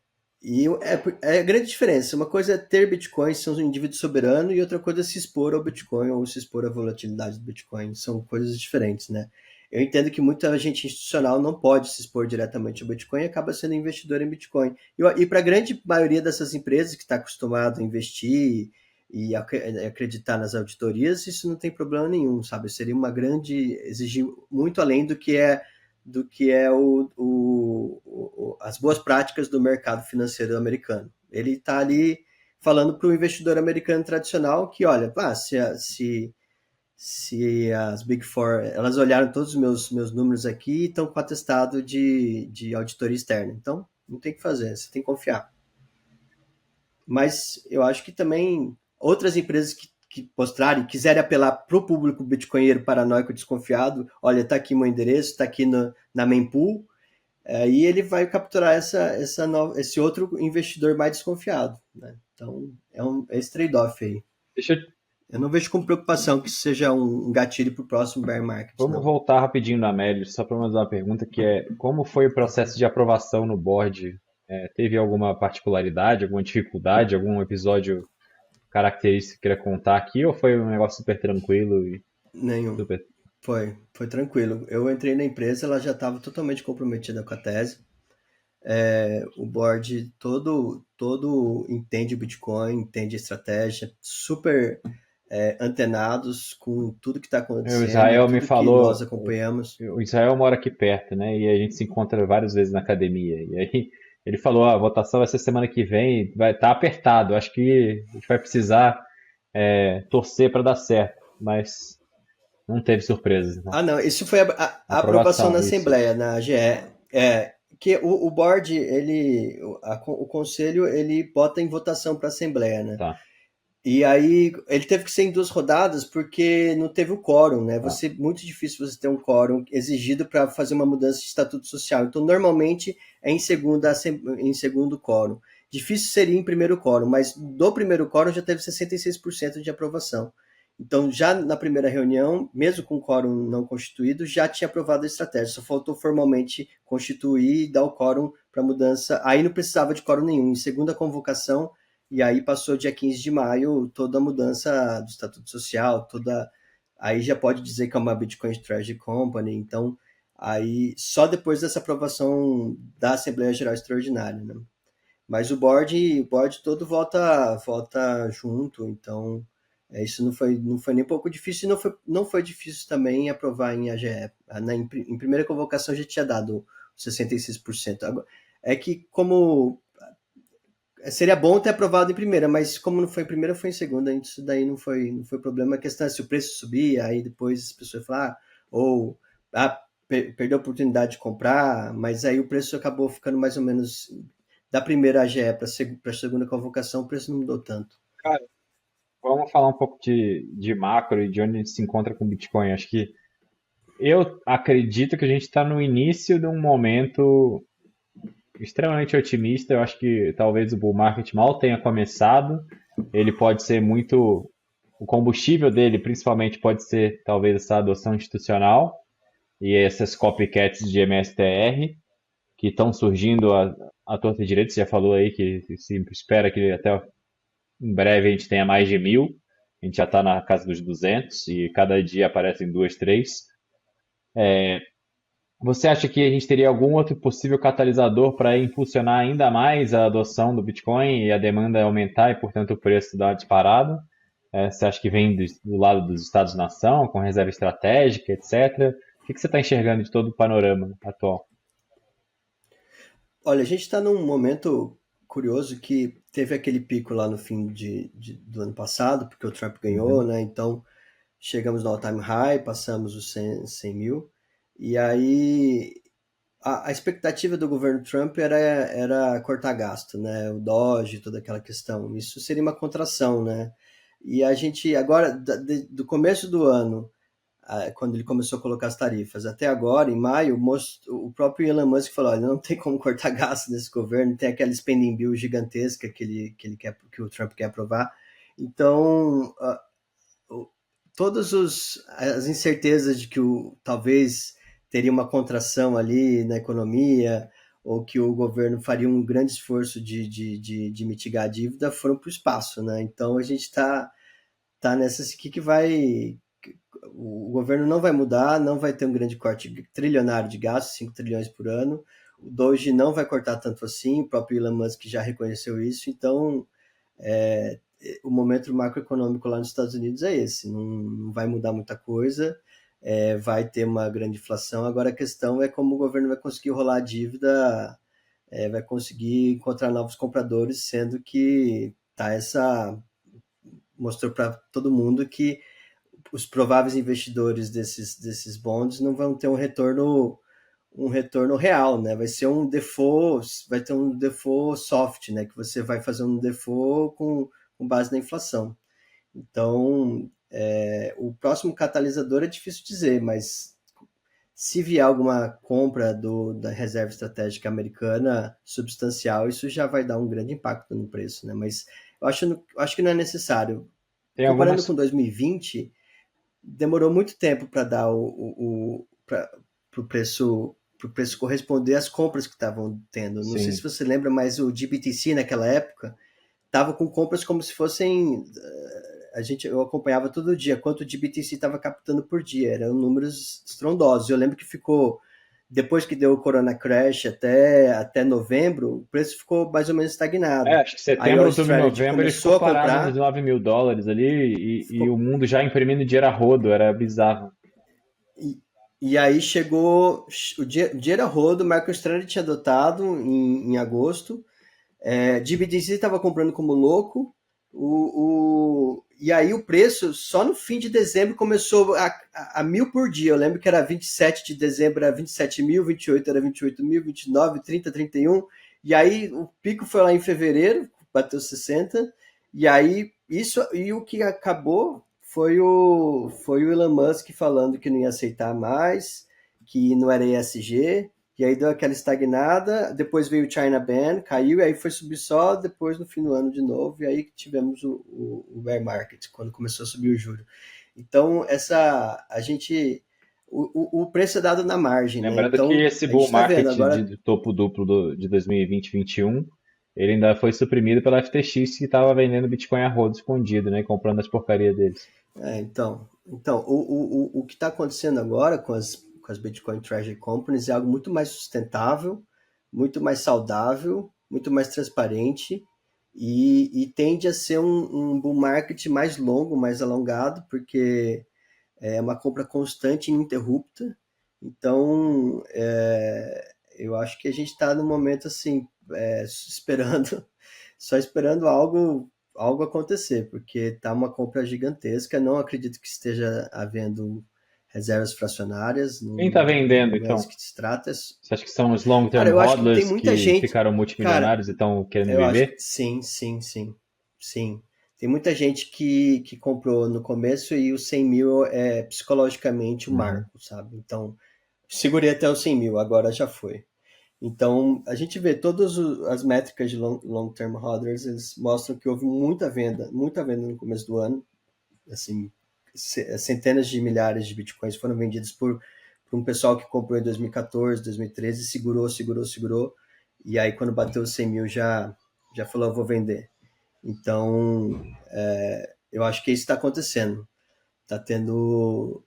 é a grande diferença. Uma coisa é ter Bitcoin, ser um indivíduo soberano, e outra coisa é se expor ao Bitcoin ou se expor à volatilidade do Bitcoin. São coisas diferentes, né? Eu entendo que muita gente institucional não pode se expor diretamente ao Bitcoin e acaba sendo investidor em Bitcoin. E para a grande maioria dessas empresas que está acostumado a investir e acreditar nas auditorias, isso não tem problema nenhum, sabe? Seria uma grande, exigir muito além do que é as boas práticas do mercado financeiro americano. Ele está ali falando para o investidor americano tradicional que, olha, se as Big Four, elas olharam todos os meus números aqui e estão com atestado de auditoria externa. Então, não tem o que fazer, você tem que confiar. Mas eu acho que também outras empresas que mostrarem, quiserem apelar para o público bitcoinheiro paranoico desconfiado, olha, está aqui meu endereço, está aqui na mempool, aí ele vai capturar esse outro investidor mais desconfiado. Né? Então, é esse trade-off aí. Deixa eu, Eu não vejo com preocupação que isso seja um gatilho para o próximo bear market, vamos não. voltar rapidinho na Amélios, só para fazer uma pergunta que é, como foi o processo de aprovação no board? Teve alguma particularidade, alguma dificuldade, algum episódio característico que queira contar aqui, ou foi um negócio super tranquilo e Nenhum. super... Foi tranquilo. Eu entrei na empresa, ela já estava totalmente comprometida com a tese. O board todo entende o Bitcoin, entende a estratégia, super antenados com tudo que está O acontecendo, Israel me tudo que nós falou, acompanhamos. o Israel mora aqui perto, né? E a gente se encontra várias vezes na academia. E aí ele falou, a votação vai ser semana que vem, vai estar apertado. Acho que a gente vai precisar torcer para dar certo, mas não teve surpresas, não. Ah, não, isso foi a aprovação na Aprovação, isso. Assembleia, na AGE. Que o board, o conselho, ele bota em votação para a Assembleia, né? Tá, E aí ele teve que ser em duas rodadas porque não teve o quórum, né? tá. Muito difícil você ter um quórum exigido para fazer uma mudança de estatuto social. Então, normalmente é em segundo quórum. Difícil seria em primeiro quórum, mas do primeiro quórum já teve 66% de aprovação. Então, já na primeira reunião, mesmo com o quórum não constituído, já tinha aprovado a estratégia. Só faltou formalmente constituir e dar o quórum para mudança. Aí não precisava de quórum nenhum. Em segunda convocação, e aí passou dia 15 de maio toda a mudança do Estatuto Social, aí já pode dizer que é uma Bitcoin Treasury Company, então aí só depois dessa aprovação da Assembleia Geral Extraordinária, né? Mas o board todo vota junto, então isso não foi nem um pouco difícil e não foi difícil também aprovar em AGE. Em primeira convocação já tinha dado 66%. É que como seria bom ter aprovado em primeira, mas como não foi em primeira, foi em segunda. Isso daí não foi problema. A questão é se o preço subir, aí depois as pessoas falam, ou perdeu a oportunidade de comprar, mas aí o preço acabou ficando mais ou menos da primeira AGE para a segunda convocação, o preço não mudou tanto. Cara, vamos falar um pouco de macro e de onde a gente se encontra com o Bitcoin. Acho que eu acredito que a gente está no início de um momento extremamente otimista. Eu acho que talvez o bull market mal tenha começado. Ele pode ser muito. O combustível dele, principalmente, pode ser talvez essa adoção institucional e essas copycats de MSTR que estão surgindo à torta e direito. Você já falou aí que se espera que até em breve a gente tenha mais de 1.000. A gente já está na casa dos 200 e cada dia aparecem duas, três. Você acha que a gente teria algum outro possível catalisador para impulsionar ainda mais a adoção do Bitcoin e a demanda aumentar e, portanto, o preço dar uma disparada? Você acha que vem do lado dos Estados-nação, com reserva estratégica, etc.? O que você está enxergando de todo o panorama atual? Olha, a gente está num momento curioso que teve aquele pico lá no fim do ano passado, porque o Trump ganhou, Uhum. né? Então chegamos no all-time high, passamos os 100 mil, e aí a expectativa do governo Trump era cortar gasto, né? O Doge, toda aquela questão. Isso seria uma contração, né? E a gente, agora, do começo do ano, quando ele começou a colocar as tarifas, até agora, em maio, o próprio Elon Musk falou: olha, não tem como cortar gasto nesse governo, tem aquela spending bill gigantesca que ele quer, que o Trump quer aprovar. Então, todas as incertezas de que talvez teria uma contração ali na economia, ou que o governo faria um grande esforço de mitigar a dívida, foram para o espaço, né? Então a gente tá nessa aqui que vai. O governo não vai mudar, não vai ter um grande corte trilionário de gastos, 5 trilhões por ano. O Doge não vai cortar tanto assim, o próprio Elon Musk já reconheceu isso, então é, o momento macroeconômico lá nos Estados Unidos é esse, não vai mudar muita coisa, vai ter uma grande inflação. Agora a questão é como o governo vai conseguir rolar a dívida, vai conseguir encontrar novos compradores, sendo que mostrou para todo mundo que os prováveis investidores desses bonds não vão ter um retorno real, né? Vai ter um default soft, né? Que você vai fazer um default com base na inflação. Então, o próximo catalisador é difícil dizer, mas se vier alguma compra da reserva estratégica americana substancial, isso já vai dar um grande impacto no preço, né? Mas eu acho que não é necessário. Tem Comparando algumas. com 2020, demorou muito tempo para dar para o preço corresponder às compras que estavam tendo. Não sei se Sim. você lembra, mas o GBTC naquela época estava com compras como se fossem. Eu acompanhava todo dia quanto o GBTC estava captando por dia, eram números estrondosos. Eu lembro que ficou, depois que deu o Corona Crash até novembro, o preço ficou mais ou menos estagnado. Acho que Aí a setembro, outubro e Strategy novembro ele ficou começou a parado nos comprar, US$ 9.000 ali e o ficou, mundo já imprimindo dinheiro a rodo, era bizarro. e, e aí chegou o dinheiro a rodo, o MicroStrategy tinha adotado em agosto. GBDC estava comprando como louco. E aí o preço, só no fim de dezembro, começou a 1.000 por dia. Eu lembro que era 27 de dezembro, era 27 mil, 28 era 28 mil, 29, 30, 31. E aí o pico foi lá em fevereiro, bateu 60. E aí o que acabou foi o Elon Musk falando que não ia aceitar mais, que não era ESG, e aí deu aquela estagnada, depois veio o China Ban, caiu, e aí foi subir só depois no fim do ano de novo, e aí que tivemos o bear market, quando começou a subir o juro. Então, o preço é dado na margem, né? Lembrando que Então, esse a gente bull está vendo market agora. de topo duplo de 2020 e 2021, ele ainda foi suprimido pela FTX que estava vendendo Bitcoin a rodo escondido, né, comprando as porcarias deles. Então o que está acontecendo agora com as Bitcoin Treasury Companies é algo muito mais sustentável, muito mais saudável, muito mais transparente e tende a ser um bull market mais longo, mais alongado, porque é uma compra constante e ininterrupta. Então, eu acho que a gente está no momento assim, esperando, só esperando algo acontecer, porque tá uma compra gigantesca. Não acredito que esteja havendo reservas fracionárias, não, Quem está vendendo, não é então? isso que se trata. Você acha que são os Cara, long-term eu acho que tem hodlers muita que gente. ficaram Cara, multimilionários e estão querendo eu acho vender? que sim, sim, sim, sim. tem muita gente que comprou no começo e o 100 mil é psicologicamente o Uhum. marco, sabe? Então, segurei até os 100 mil, agora já foi. Então, a gente vê todas as métricas de long-term hodlers, eles mostram que houve muita venda no começo do ano. Assim, centenas de milhares de bitcoins foram vendidos por um pessoal que comprou em 2014, 2013, segurou. E aí, quando bateu os 100 mil, já falou, eu vou vender. Então, eu acho que isso está acontecendo. Está tendo,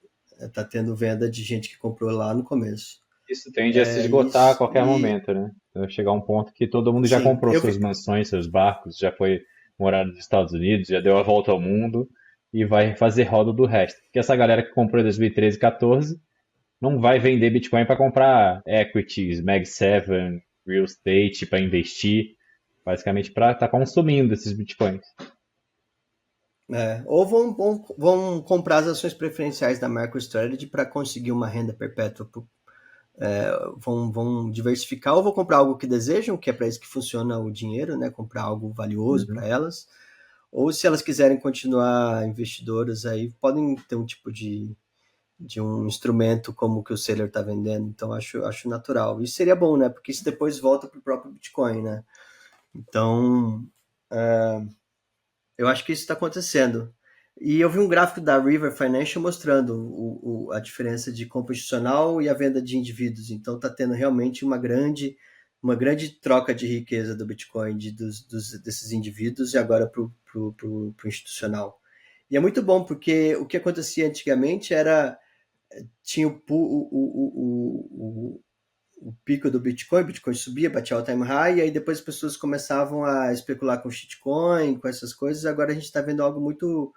tá tendo venda de gente que comprou lá no começo. Isso tende a se esgotar a qualquer E momento, né? Então, vai chegar um ponto que todo mundo já sim, comprou suas mansões, seus barcos, já foi morar nos Estados Unidos, já deu a volta ao mundo e vai fazer roda do resto. Porque essa galera que comprou em 2013 e 2014 não vai vender Bitcoin para comprar equities, Mag 7, real estate, para investir, basicamente para estar consumindo esses Bitcoins. ou vão comprar as ações preferenciais da MicroStrategy para conseguir uma renda perpétua. Vão diversificar ou vão comprar algo que desejam, que é para isso que funciona o dinheiro, né? Comprar algo valioso para Uhum. elas. Ou se elas quiserem continuar investidoras aí, podem ter um tipo de um instrumento como o que o Saylor está vendendo. Então acho natural. Isso seria bom, né? Porque isso depois volta para o próprio Bitcoin, né? Então eu acho que isso está acontecendo. E eu vi um gráfico da River Financial mostrando a diferença de compra institucional e a venda de indivíduos. Então está tendo realmente uma grande troca de riqueza do Bitcoin desses indivíduos e agora para o institucional. E é muito bom, porque o que acontecia antigamente era tinha o pico do Bitcoin, o Bitcoin subia, batia all time high, e aí depois as pessoas começavam a especular com shitcoin, com essas coisas. Agora a gente está vendo algo muito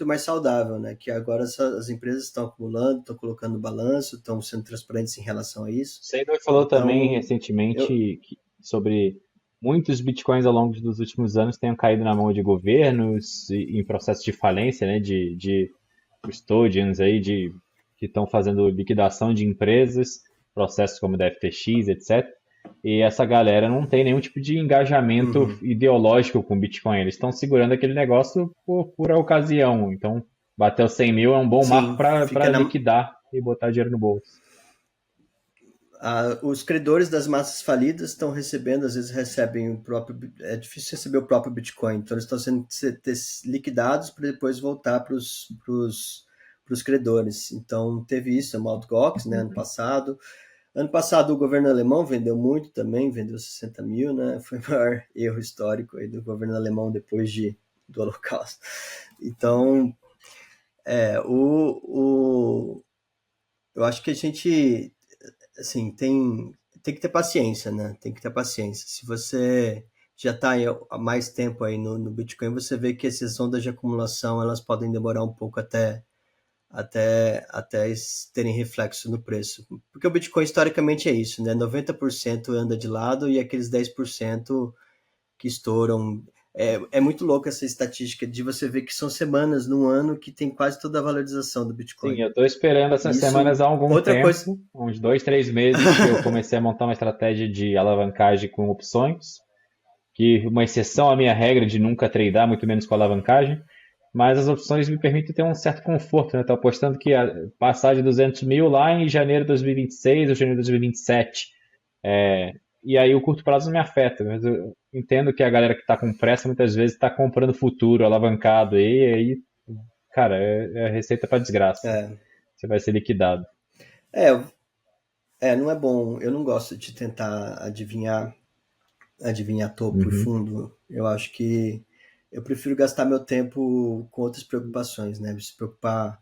mais saudável, né? Que agora as empresas estão acumulando, estão colocando no balanço, estão sendo transparentes em relação a isso. Saylor falou também Então, eu, recentemente sobre muitos bitcoins ao longo dos últimos anos tenham caído na mão de governos em processo de falência, né, de custodians aí que estão fazendo liquidação de empresas, processos como da FTX, etc. E essa galera não tem nenhum tipo de engajamento uhum, ideológico com Bitcoin. Eles estão segurando aquele negócio por pura ocasião. Então, bater os 100 mil é um bom marco sim, para fica na, liquidar e botar dinheiro no bolso. os credores das massas falidas estão recebendo, às vezes recebem o próprio. É difícil receber o próprio Bitcoin, então eles estão sendo liquidados para depois voltar para os credores. Então teve isso, a Mt. Gox, né, ano passado. Ano passado o governo alemão vendeu muito também, vendeu 60 mil, né? Foi o maior erro histórico aí do governo alemão depois do Holocausto. Então, eu acho que a gente assim, tem que ter paciência, né? Tem que ter paciência. Se você já está há mais tempo aí no Bitcoin, você vê que essas ondas de acumulação, elas podem demorar um pouco até terem reflexo no preço. Porque o Bitcoin, historicamente, é isso, né? 90% anda de lado e aqueles 10% que estouram. É muito louco essa estatística de você ver que são semanas no ano que tem quase toda a valorização do Sim, Bitcoin. eu estou esperando essas E semanas isso, há algum outra coisa. tempo, uns 2, 3 meses, que eu comecei a montar uma estratégia de alavancagem com opções, que uma exceção à minha regra de nunca tradear, muito menos com alavancagem, mas as opções me permitem ter um certo conforto, né? Estou apostando que passar de 200 mil lá em janeiro de 2026 ou janeiro de 2027. E aí o curto prazo não me afeta, mas eu entendo que a galera que está com pressa muitas vezes está comprando futuro alavancado e aí, cara, é receita para desgraça. É, Você vai ser liquidado. é, não é bom. Eu não gosto de tentar adivinhar topo e Uhum, fundo. Eu acho que eu prefiro gastar meu tempo com outras preocupações, né? Se preocupar.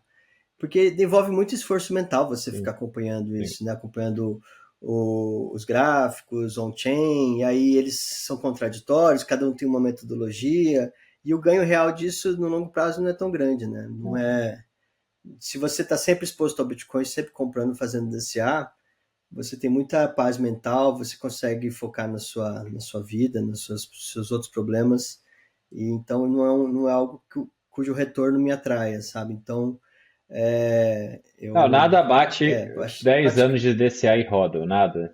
Porque envolve muito esforço mental você sim, ficar acompanhando sim. isso, né? Acompanhando os gráficos, on-chain, e aí eles são contraditórios, cada um tem uma metodologia, e o ganho real disso no longo prazo não é tão grande, né? Não Né? é. Se você está sempre exposto ao Bitcoin, sempre comprando, fazendo DCA, você tem muita paz mental, você consegue focar na sua vida, seus outros problemas, e então não é algo cujo retorno me atraia, sabe? Então, Não, nada bate eu acho, 10 anos de DCA e roda, nada.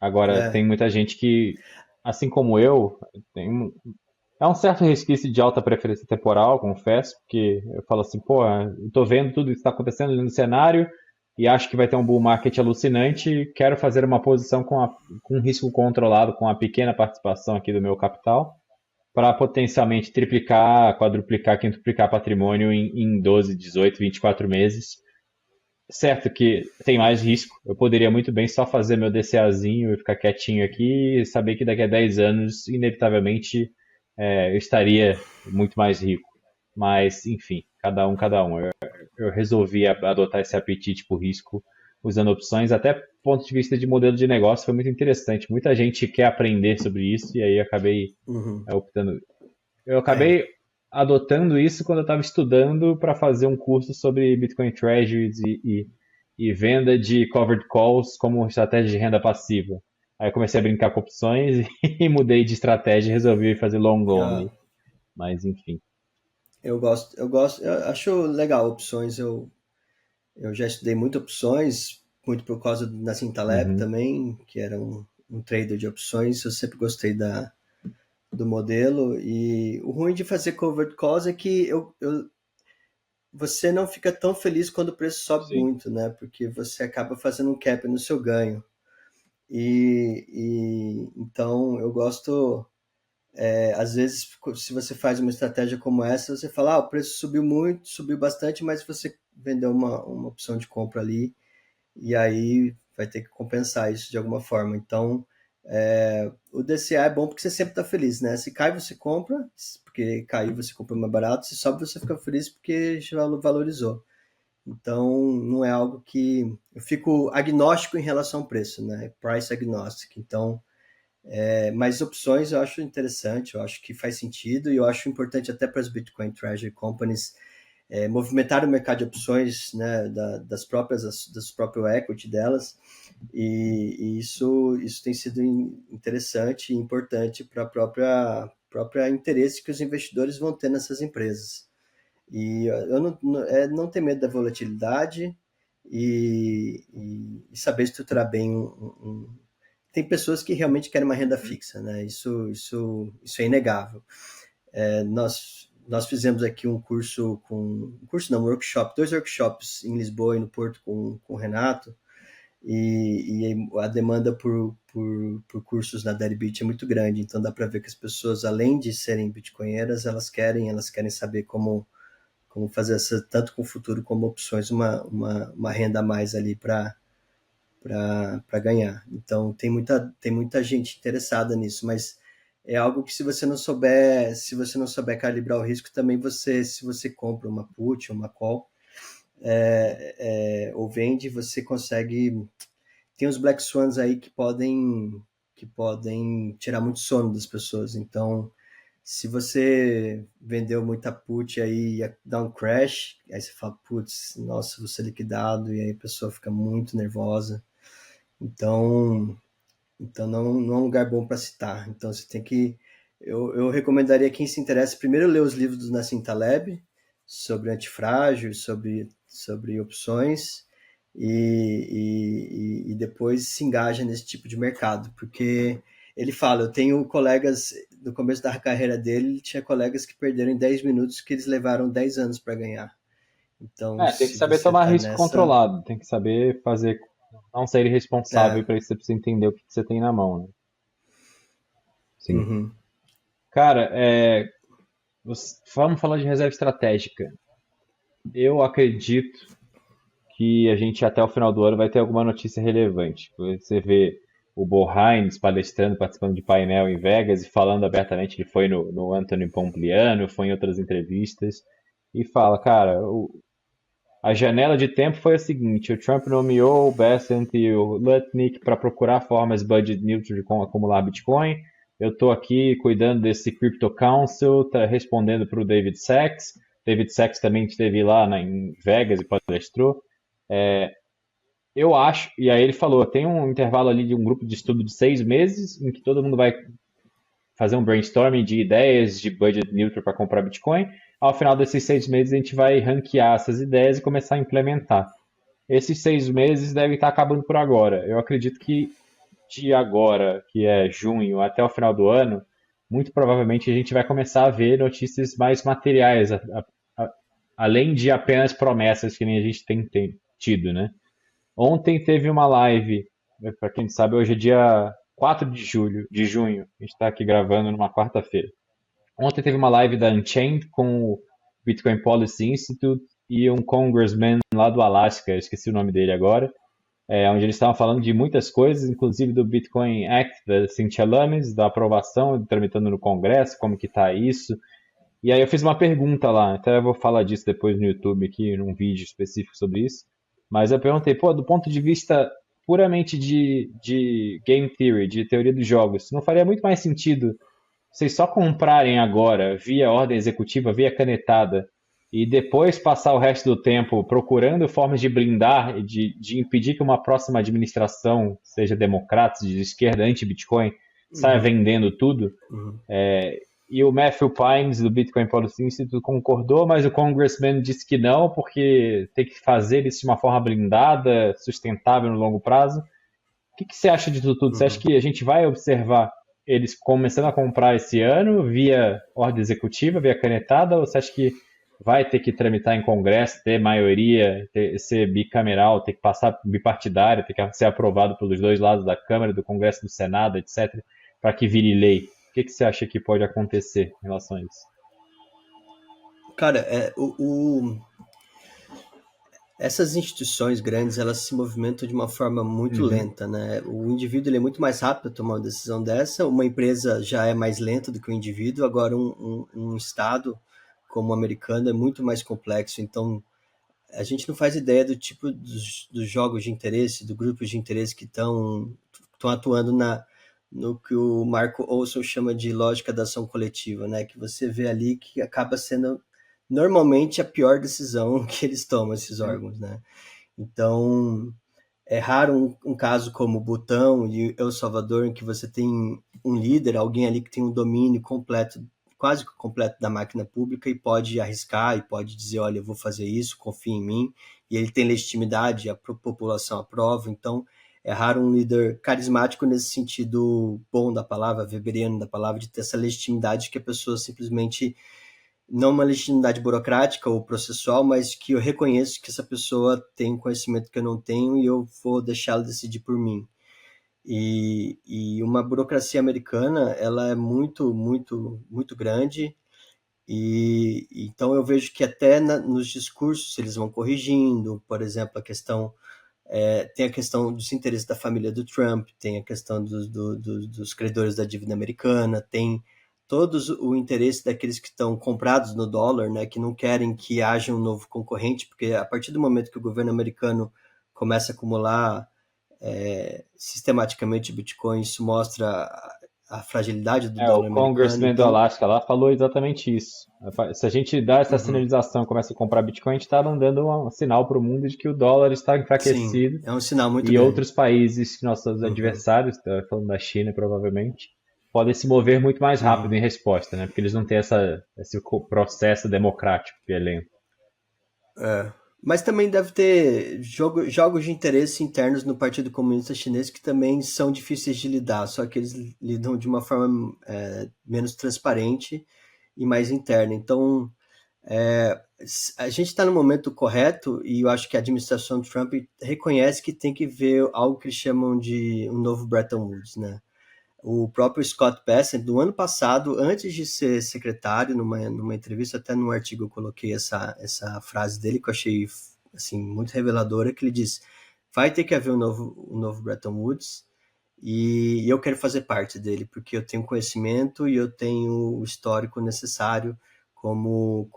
Agora, tem é, muita gente que, assim como eu, tem É um certo resquício de alta preferência temporal, confesso, porque eu falo assim, pô, eu tô vendo tudo isso que está acontecendo ali no cenário e acho que vai ter um bull market alucinante, quero fazer uma posição com um risco controlado, com a pequena participação aqui do meu capital, para potencialmente triplicar, quadruplicar, quintuplicar patrimônio em 12, 18, 24 meses. Certo que tem mais risco. Eu poderia muito bem só fazer meu DCAzinho e ficar quietinho aqui e saber que daqui a 10 anos, inevitavelmente, eu estaria muito mais rico. Mas, enfim, cada um, cada um. Eu resolvi adotar esse apetite por risco usando opções, até do ponto de vista de modelo de negócio, foi muito interessante. Muita gente quer aprender sobre isso e aí eu acabei Uhum. optando. Eu É, acabei adotando isso quando eu estava estudando para fazer um curso sobre Bitcoin Treasuries e venda de covered calls como estratégia de renda passiva. Aí eu comecei a brincar com opções e mudei de estratégia e resolvi fazer long ah, only. Mas enfim. eu acho legal opções. Eu já estudei muito opções, muito por causa do Nassim Taleb Uhum, também, que era um trader de opções. Eu sempre gostei do modelo. E o ruim de fazer covered calls é que você não fica tão feliz quando o preço sobe sim. muito, né? Porque você acaba fazendo um cap no seu ganho. Então eu gosto, às vezes, se você faz uma estratégia como essa, você fala, o preço subiu muito, subiu bastante, mas você vendeu uma opção de compra ali e aí vai ter que compensar isso de alguma forma. Então, o DCA é bom porque você sempre está feliz, né? Se cai, você compra, porque caiu, você compra mais barato, se sobe, você fica feliz porque já valorizou. Então, não é algo que eu fico agnóstico em relação ao preço, né? Price agnostic. Então, mas opções eu acho interessante, eu acho que faz sentido e eu acho importante até para as Bitcoin Treasury Companies movimentar o mercado de opções, né, das próprias equity delas e isso tem sido interessante e importante para a própria interesse que os investidores vão ter nessas empresas. E eu não ter medo da volatilidade e saber estruturar bem tem pessoas que realmente querem uma renda fixa, né? Isso é inegável. Nós fizemos aqui um workshop, dois workshops em Lisboa e no Porto com o Renato, e a demanda por cursos na Deribit é muito grande, então dá para ver que as pessoas, além de serem bitcoinheiras, elas querem saber como fazer essa, tanto com o futuro como opções, uma renda a mais ali para ganhar. Então tem muita gente interessada nisso, mas é algo que se você não souber calibrar o risco, também se você compra uma put, uma call, ou vende, você consegue. Tem os Black Swans aí que podem tirar muito sono das pessoas. Então, se você vendeu muita put aí e dá um crash, aí você fala, putz, nossa, vou ser liquidado, e aí a pessoa fica muito nervosa. Então, não é um lugar bom para citar. Então você tem que. Eu recomendaria quem se interessa primeiro ler os livros do Nassim Taleb sobre antifrágil, sobre opções e depois se engaja nesse tipo de mercado, porque ele fala, eu tenho colegas, no começo da carreira dele, ele tinha colegas que perderam em 10 minutos que eles levaram 10 anos para ganhar. Então, Tem que se saber você tomar está risco nessa. controlado, tem que saber fazer, não ser irresponsável É, para isso você precisa entender o que você tem na mão, né? Sim. uhum, Cara, vamos falar de reserva estratégica. Eu acredito que a gente até o final do ano vai ter alguma notícia relevante. Você vê o Bo Hines palestrando, participando de painel em Vegas e falando abertamente, ele foi no Anthony Pompliano, foi em outras entrevistas, e fala, cara, a janela de tempo foi a seguinte, o Trump nomeou o Bessent e o Lutnick para procurar formas budget neutral de como acumular Bitcoin. Eu estou aqui cuidando desse Crypto Council, tá respondendo para o David Sachs. David Sachs também esteve lá em Vegas e palestrou. Eu acho, e aí ele falou, tem um intervalo ali de um grupo de estudo de 6 meses, em que todo mundo vai fazer um brainstorming de ideias de budget neutral para comprar Bitcoin. Ao final desses 6 meses, a gente vai ranquear essas ideias e começar a implementar. Esses 6 meses devem estar acabando por agora. Eu acredito que de agora, que é junho, até o final do ano, muito provavelmente a gente vai começar a ver notícias mais materiais, a- além de apenas promessas que nem a gente tem tido, né? Ontem teve uma live, para quem não sabe, hoje é dia 4 de junho, a gente está aqui gravando numa quarta-feira. Ontem teve uma live da Unchained com o Bitcoin Policy Institute e um congressman lá do Alasca, eu esqueci o nome dele agora, onde eles estavam falando de muitas coisas, inclusive do Bitcoin Act da Cynthia Lummis, da aprovação, tramitando no Congresso, como que está isso. E aí eu fiz uma pergunta lá, até eu vou falar disso depois no YouTube aqui, num vídeo específico sobre isso. Mas eu perguntei, pô, do ponto de vista puramente de game theory, de teoria dos jogos, não faria muito mais sentido vocês só comprarem agora via ordem executiva, via canetada, e depois passar o resto do tempo procurando formas de blindar, de impedir que uma próxima administração, seja democrata, de esquerda, anti-Bitcoin, saia Uhum, vendendo tudo? uhum, E o Matthew Pines, do Bitcoin Policy Institute, concordou, mas o congressman disse que não, porque tem que fazer isso de uma forma blindada, sustentável no longo prazo. O que você acha disso tudo? Você acha uhum. que a gente vai observar eles começando a comprar esse ano via ordem executiva, via canetada, ou você acha que vai ter que tramitar em Congresso, ter maioria, ser bicameral, ter que passar bipartidário, ter que ser aprovado pelos dois lados da Câmara, do Congresso, do Senado, etc., para que vire lei? O que você acha que pode acontecer em relação a isso? Cara, essas instituições grandes, elas se movimentam de uma forma muito Uhum. lenta, né? O indivíduo ele é muito mais rápido a tomar uma decisão dessa, uma empresa já é mais lenta do que o indivíduo, agora um estado como o americano é muito mais complexo, então a gente não faz ideia do tipo dos jogos de interesse, do grupos de interesse que estão atuando no que o Marco Olson chama de lógica da ação coletiva, né? Que você vê ali que acaba sendo normalmente a pior decisão que eles tomam, esses órgãos, né? Então, é raro um caso como Butão e El Salvador, em que você tem um líder, alguém ali que tem um domínio completo, quase que completo da máquina pública e pode arriscar e pode dizer, olha, eu vou fazer isso, confia em mim, e ele tem legitimidade, a população aprova, então é raro um líder carismático nesse sentido bom da palavra, weberiano da palavra, de ter essa legitimidade que a pessoa simplesmente não uma legitimidade burocrática ou processual, mas que eu reconheço que essa pessoa tem um conhecimento que eu não tenho e eu vou deixá-la decidir por mim. E uma burocracia americana, ela é muito, muito, muito grande e então eu vejo que até nos discursos eles vão corrigindo, por exemplo, tem a questão dos interesses da família do Trump, tem a questão dos credores da dívida americana, tem todos o interesse daqueles que estão comprados no dólar, né, que não querem que haja um novo concorrente, porque a partir do momento que o governo americano começa a acumular sistematicamente Bitcoin, isso mostra a fragilidade do O dólar americano. congressman do Então, Alaska lá falou exatamente isso. Se a gente dá essa uhum, sinalização e começa a comprar Bitcoin, a gente está mandando um sinal para o mundo de que o dólar está sim, enfraquecido é um sinal muito e grande. outros países, nossos Uhum, adversários, tá falando da China provavelmente, podem se mover muito mais rápido uhum. em resposta, né? Porque eles não têm esse processo democrático que é lento. É. Mas também deve ter jogos de interesse internos no Partido Comunista Chinês que também são difíceis de lidar, só que eles lidam de uma forma menos transparente e mais interna. Então, a gente está no momento correto e eu acho que a administração Trump reconhece que tem que ver algo que eles chamam de um novo Bretton Woods, né? O próprio Scott Bessent, no ano passado, antes de ser secretário, numa entrevista, até num artigo eu coloquei essa frase dele que eu achei assim, muito reveladora, que ele diz, vai ter que haver um novo Bretton Woods e eu quero fazer parte dele, porque eu tenho conhecimento e eu tenho o histórico necessário como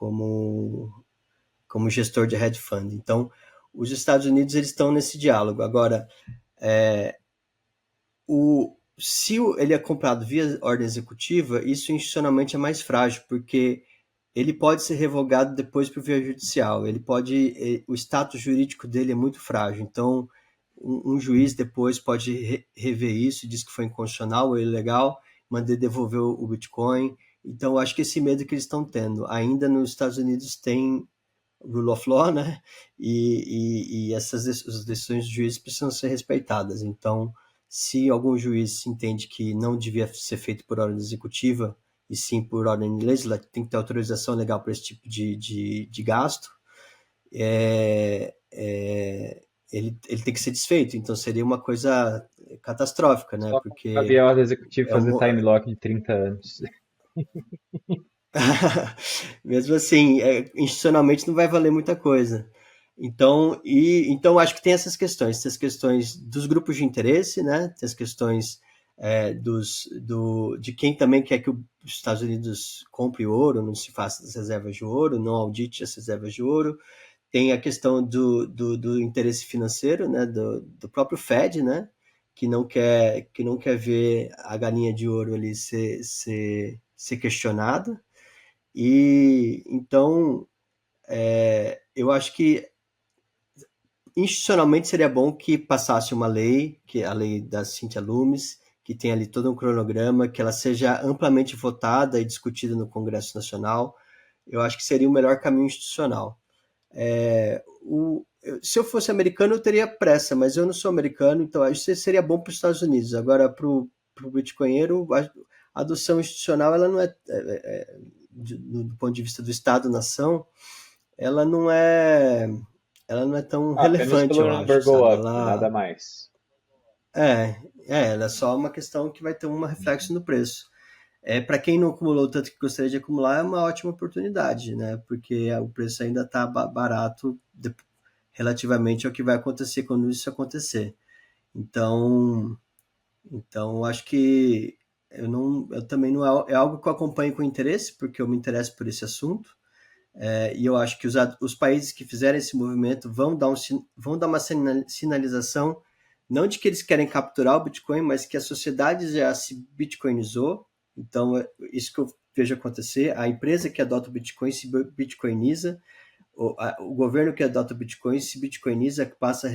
gestor de hedge fund. Então, os Estados Unidos eles estão nesse diálogo. Agora, se ele é comprado via ordem executiva, isso institucionalmente é mais frágil, porque ele pode ser revogado depois por via judicial. O status jurídico dele é muito frágil. Então, um juiz depois pode rever isso, diz que foi inconstitucional ou ilegal, mandar devolver o Bitcoin. Então, eu acho que esse medo que eles estão tendo. Ainda nos Estados Unidos tem rule of law, né? E as decisões do juiz precisam ser respeitadas. Então, Se algum juiz entende que não devia ser feito por ordem executiva, e sim por ordem legislativa, tem que ter autorização legal para esse tipo de gasto, ele tem que ser desfeito. Então seria uma coisa catastrófica, né? Só cabia Porque a ordem executiva é fazer um, time lock de 30 anos. mesmo assim, institucionalmente não vai valer muita coisa. Então acho que tem as questões dos grupos de interesse, né? Tem as questões de quem também quer que os Estados Unidos compre ouro, não se faça das reservas de ouro, não audite as reservas de ouro. Tem a questão do interesse financeiro, né? Do próprio Fed, né? Que não quer ver a galinha de ouro ali ser questionada. E então eu acho que institucionalmente seria bom que passasse uma lei, que é a lei da Cynthia Lummis, que tem ali todo um cronograma, que ela seja amplamente votada e discutida no Congresso Nacional. Eu acho que seria o melhor caminho institucional. Se eu fosse americano, eu teria pressa, mas eu não sou americano, então acho que seria bom para os Estados Unidos. Agora, para o bitcoinheiro, a adoção institucional, ela não do ponto de vista do Estado-nação, ela não é, ela não é tão Ah, apenas relevante, pelo eu acho, number go sabe? up, nada mais. Ela é só uma questão que vai ter um reflexo no preço. Para quem não acumulou tanto que gostaria de acumular, é uma ótima oportunidade, né? Porque o preço ainda está barato relativamente ao que vai acontecer quando isso acontecer. Então, acho que eu também não é algo que eu acompanho com interesse, porque eu me interesso por esse assunto. E eu acho que os países que fizerem esse movimento vão dar uma sinalização, não de que eles querem capturar o Bitcoin, mas que a sociedade já se bitcoinizou. Então, isso que eu vejo acontecer, a empresa que adota o Bitcoin se bitcoiniza, o governo que adota o Bitcoin se bitcoiniza, passa a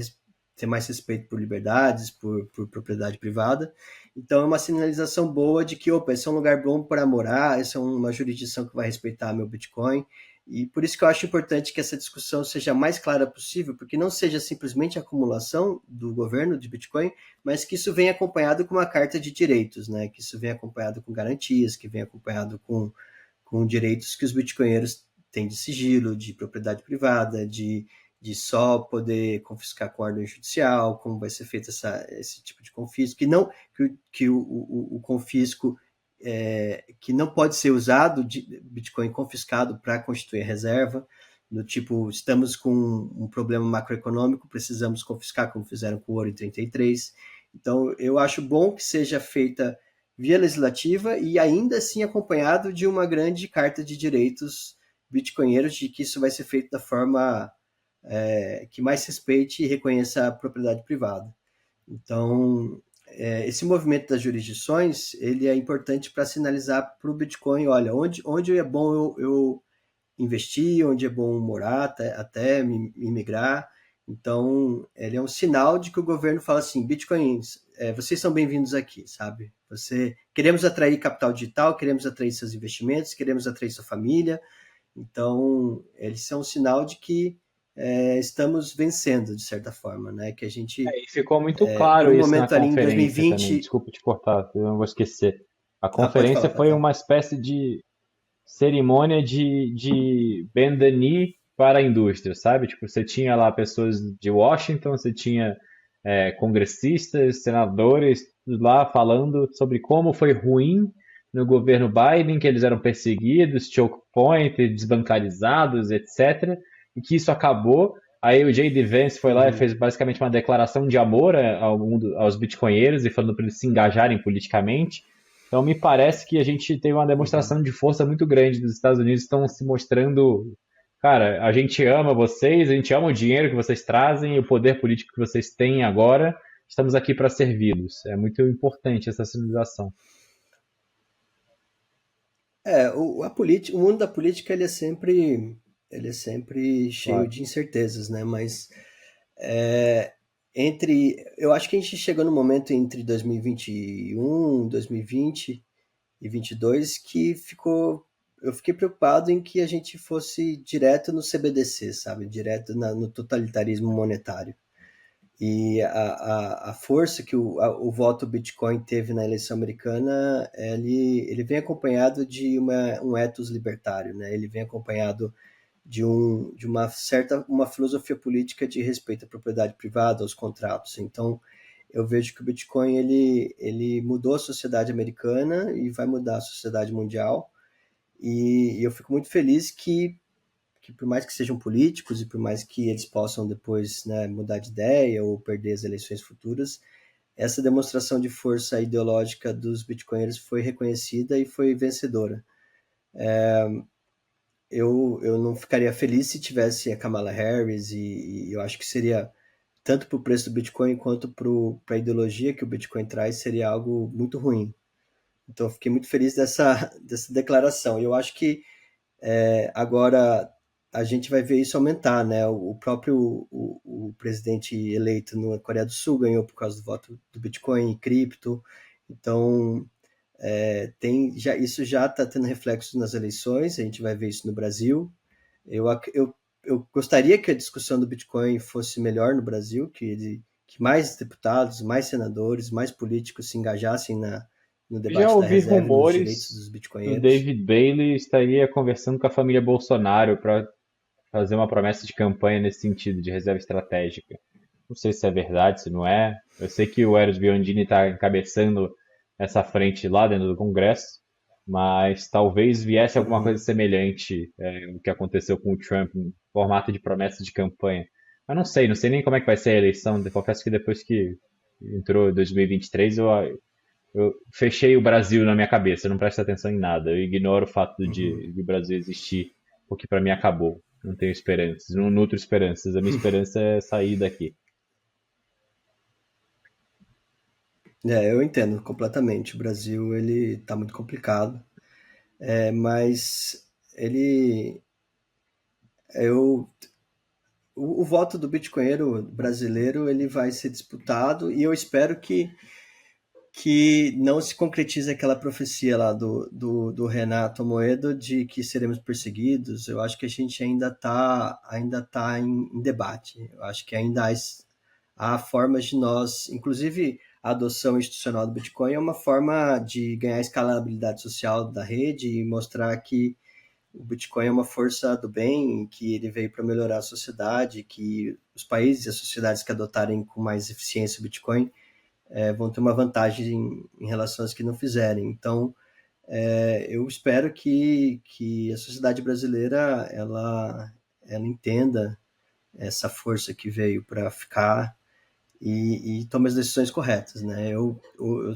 ter mais respeito por liberdades, por propriedade privada. Então, é uma sinalização boa de que, opa, esse é um lugar bom para morar, essa é uma jurisdição que vai respeitar meu Bitcoin. E por isso que eu acho importante que essa discussão seja a mais clara possível, porque não seja simplesmente a acumulação do governo de Bitcoin, mas que isso venha acompanhado com uma carta de direitos, né? Que isso venha acompanhado com garantias, que venha acompanhado com direitos que os bitcoinheiros têm de sigilo, de propriedade privada, de só poder confiscar com ordem judicial, como vai ser feito esse tipo de confisco, que o confisco que não pode ser usado de Bitcoin confiscado para constituir reserva, do tipo, estamos com um problema macroeconômico, precisamos confiscar, como fizeram com o ouro em 33. Então, eu acho bom que seja feita via legislativa e ainda assim acompanhado de uma grande carta de direitos bitcoinheiros, de que isso vai ser feito da forma que mais respeite e reconheça a propriedade privada. Então, esse movimento das jurisdições, ele é importante para sinalizar para o Bitcoin, olha, onde é bom eu investir, onde é bom morar, até me migrar. Então, ele é um sinal de que o governo fala assim, Bitcoins, vocês são bem-vindos aqui, sabe? Queremos atrair capital digital, queremos atrair seus investimentos, queremos atrair sua família. Então, eles são um sinal de que estamos vencendo, de certa forma, né? Que a gente, E ficou muito por claro um isso na momento ali em conferência também. 2020... Desculpa te cortar, eu não vou esquecer. A Pode conferência falar, pode foi falar. uma espécie de cerimônia de bend the knee para a indústria, sabe? Tipo, você tinha lá pessoas de Washington, você tinha congressistas, senadores lá falando sobre como foi ruim no governo Biden, que eles eram perseguidos, choke point, desbancarizados, etc. E que isso acabou. Aí o J.D. Vance foi lá e Uhum. fez basicamente uma declaração de amor ao mundo, aos bitcoinheiros e falando para eles se engajarem politicamente. Então me parece que a gente teve uma Uhum. demonstração de força muito grande dos Estados Unidos, estão se mostrando, cara, a gente ama vocês, a gente ama o dinheiro que vocês trazem e o poder político que vocês têm agora. Estamos aqui para servi-los. É muito importante essa sinalização. O mundo da política ele é sempre cheio Claro. de incertezas, né? Mas eu acho que a gente chegou no momento entre 2021, 2020 e 22 eu fiquei preocupado em que a gente fosse direto no CBDC, sabe? Direto no totalitarismo monetário. E a força que o voto Bitcoin teve na eleição americana, ele vem acompanhado de um ethos libertário, né? Ele vem acompanhado de uma certa uma filosofia política de respeito à propriedade privada, aos contratos. Então, eu vejo que o Bitcoin ele mudou a sociedade americana e vai mudar a sociedade mundial. E eu fico muito feliz que por mais que sejam políticos e por mais que eles possam depois, né, mudar de ideia ou perder as eleições futuras, essa demonstração de força ideológica dos bitcoinheiros foi reconhecida e foi vencedora. Eu não ficaria feliz se tivesse a Kamala Harris e eu acho que seria, tanto para o preço do Bitcoin quanto para a ideologia que o Bitcoin traz, seria algo muito ruim. Então eu fiquei muito feliz dessa declaração. E eu acho que agora a gente vai ver isso aumentar, né? O próprio o presidente eleito na Coreia do Sul ganhou por causa do voto do Bitcoin e cripto. Então, isso já está tendo reflexos nas eleições, a gente vai ver isso no Brasil. Eu, eu, eu gostaria que a discussão do Bitcoin fosse melhor no Brasil, que mais deputados, mais senadores, mais políticos se engajassem no Eu já debate da ouvi reserva e nos direitos rumores dos que o bitcoinheiros. David Bailey estaria conversando com a família Bolsonaro para fazer uma promessa de campanha nesse sentido, de reserva estratégica. Não sei se é verdade, se não é. Eu sei que o Eros Biondini está encabeçando essa frente lá dentro do Congresso, mas talvez viesse alguma Uhum. coisa semelhante ao que aconteceu com o Trump, em formato de promessa de campanha. Mas não sei nem como é que vai ser a eleição. Eu confesso que depois que entrou 2023, eu fechei o Brasil na minha cabeça, eu não presto atenção em nada. Eu ignoro o fato Uhum. de o Brasil existir, porque para mim acabou. Não tenho esperanças, não nutro esperanças. A minha esperança é sair daqui. Eu entendo completamente. O Brasil ele está muito complicado, mas ele, eu, o voto do bitcoinheiro brasileiro ele vai ser disputado e eu espero que não se concretize aquela profecia lá do Renato Moedo de que seremos perseguidos. Eu acho que a gente ainda tá em debate. Eu acho que ainda há formas de nós, inclusive a adoção institucional do Bitcoin é uma forma de ganhar escalabilidade social da rede e mostrar que o Bitcoin é uma força do bem, que ele veio para melhorar a sociedade, que os países e as sociedades que adotarem com mais eficiência o Bitcoin vão ter uma vantagem em relação às que não fizerem. Então, eu espero que a sociedade brasileira ela entenda essa força que veio para ficar e tome as decisões corretas, né? Eu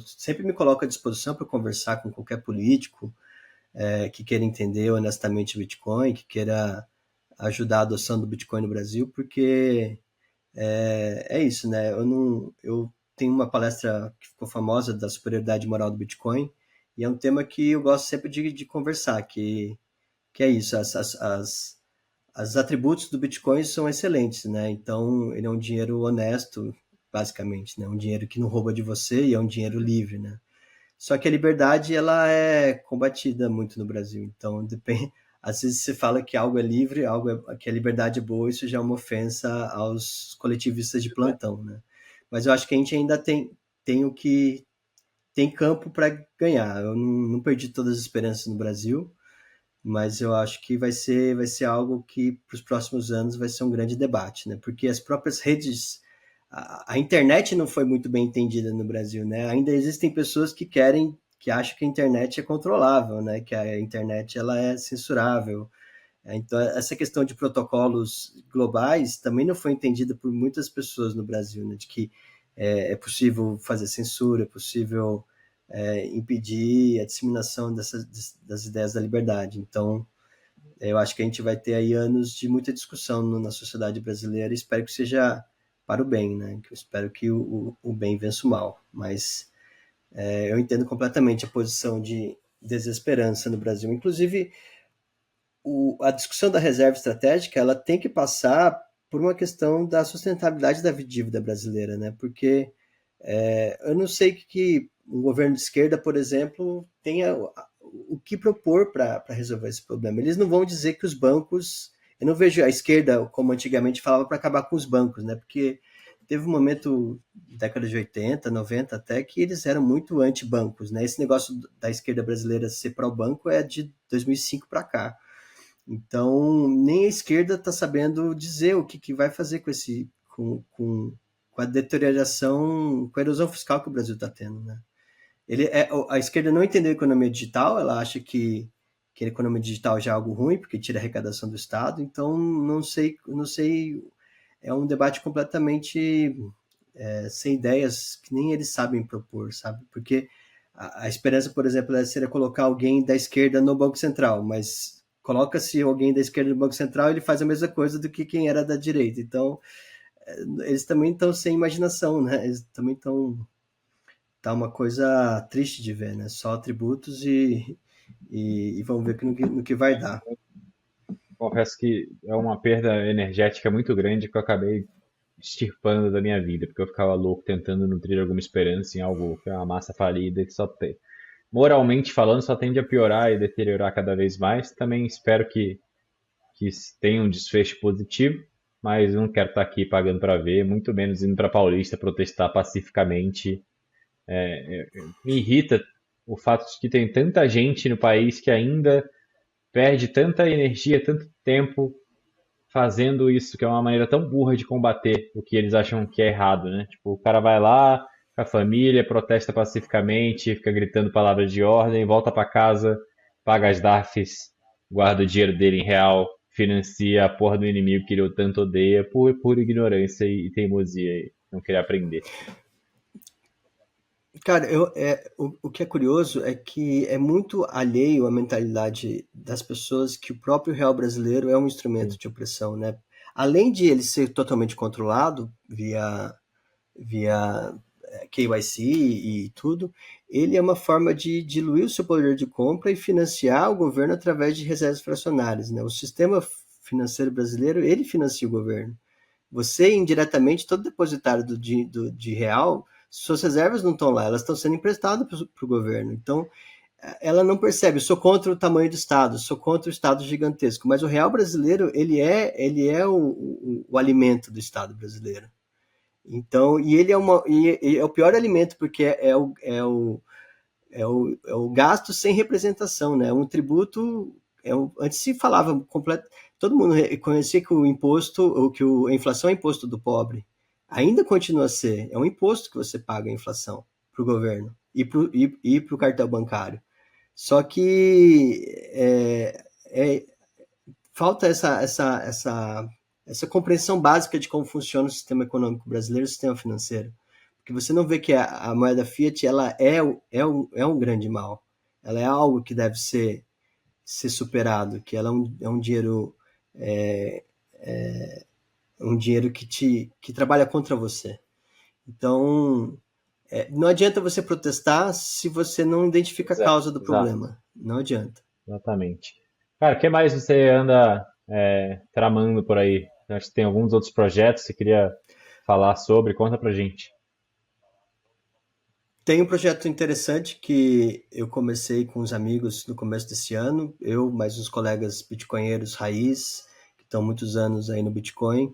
sempre me coloco à disposição para conversar com qualquer político que queira entender honestamente o Bitcoin, que queira ajudar a adoção do Bitcoin no Brasil, porque é isso, né? Eu tenho uma palestra que ficou famosa da superioridade moral do Bitcoin, e é um tema que eu gosto sempre de conversar, que é isso, as atributos do Bitcoin são excelentes, né? Então, ele é um dinheiro honesto, basicamente, né? Um dinheiro que não rouba de você e é um dinheiro livre, né? Só que a liberdade, ela é combatida muito no Brasil. Então, depende, às vezes você fala que algo é livre, que a liberdade é boa, isso já é uma ofensa aos coletivistas de plantão, né? Mas eu acho que a gente ainda tem o que tem campo para ganhar. Eu não perdi todas as esperanças no Brasil, mas eu acho que vai ser algo que para os próximos anos vai ser um grande debate, né? Porque as próprias redes, a internet não foi muito bem entendida no Brasil, né? Ainda existem pessoas que acham que a internet é controlável, né? Que a internet ela é censurável. Então essa questão de protocolos globais também não foi entendida por muitas pessoas no Brasil, né? De que é possível fazer censura, é possível impedir a disseminação das ideias da liberdade. Então, eu acho que a gente vai ter aí anos de muita discussão na sociedade brasileira e espero que seja para o bem, né? Que eu espero que o bem vença o mal. Mas eu entendo completamente a posição de desesperança no Brasil. Inclusive, a discussão da reserva estratégica ela tem que passar por uma questão da sustentabilidade da dívida brasileira, né? Porque eu não sei que um governo de esquerda, por exemplo, tenha o que propor para resolver esse problema. Eles não vão dizer que os bancos. Eu não vejo a esquerda, como antigamente falava, para acabar com os bancos, né? Porque teve um momento, década de 80, 90 até, que eles eram muito anti-bancos, né? Esse negócio da esquerda brasileira ser pró-banco é de 2005 para cá. Então, nem a esquerda está sabendo dizer o que vai fazer com esse, com a deterioração, com a erosão fiscal que o Brasil está tendo, né? A esquerda não entendeu a economia digital, ela acha que a economia digital já é algo ruim, porque tira a arrecadação do Estado, então não sei, é um debate completamente sem ideias que nem eles sabem propor, sabe? Porque a esperança, por exemplo, seria colocar alguém da esquerda no Banco Central, mas coloca-se alguém da esquerda no Banco Central, ele faz a mesma coisa do que quem era da direita. Então, eles também estão sem imaginação, né? Eles também estão. Tá uma coisa triste de ver, né? Só tributos e vamos ver no que vai dar. Confesso que é uma perda energética muito grande que eu acabei extirpando da minha vida, porque eu ficava louco tentando nutrir alguma esperança em algo que é uma massa falida que só tem, moralmente falando, só tende a piorar e deteriorar cada vez mais. Também espero que tenha um desfecho positivo, mas não quero estar aqui pagando para ver, muito menos indo para Paulista protestar pacificamente. Me irrita o fato de que tem tanta gente no país que ainda perde tanta energia, tanto tempo fazendo isso, que é uma maneira tão burra de combater o que eles acham que é errado, né? Tipo, o cara vai lá com a família, protesta pacificamente, fica gritando palavras de ordem, volta para casa, paga as DARFs, guarda o dinheiro dele em real, financia a porra do inimigo que ele tanto odeia por ignorância e teimosia e não querer aprender. Cara, o que é curioso é que é muito alheio à mentalidade das pessoas que o próprio real brasileiro é um instrumento Sim, de opressão, né? Além de ele ser totalmente controlado via KYC e tudo, ele é uma forma de diluir o seu poder de compra e financiar o governo através de reservas fracionárias, né? O sistema financeiro brasileiro, ele financia o governo. Você, indiretamente, todo depositário de real, suas reservas não estão lá, elas estão sendo emprestadas para o governo. Então, ela não percebe, eu sou contra o tamanho do Estado, sou contra o Estado gigantesco, mas o real brasileiro, ele é o alimento do Estado brasileiro. Então, e é o pior alimento, porque é o gasto sem representação, né? Um tributo, antes se falava completo, todo mundo reconhecia que o imposto, ou que a inflação é imposto do pobre. Ainda continua a ser, é um imposto que você paga a inflação para o governo e para o cartel bancário. Só que falta essa compreensão básica de como funciona o sistema econômico brasileiro e o sistema financeiro. Porque você não vê que a moeda fiat ela é um grande mal. Ela é algo que deve ser superado, que ela é um dinheiro é, um dinheiro que trabalha contra você. Então, não adianta você protestar se você não identifica a causa do exato, problema. Não adianta. exatamente. Cara, o que mais você anda tramando por aí? Acho que tem alguns outros projetos que você queria falar sobre, conta pra gente. Tem um projeto interessante que eu comecei com os amigos no começo desse ano, eu mais uns colegas bitcoinheiros raiz, que estão muitos anos aí no Bitcoin.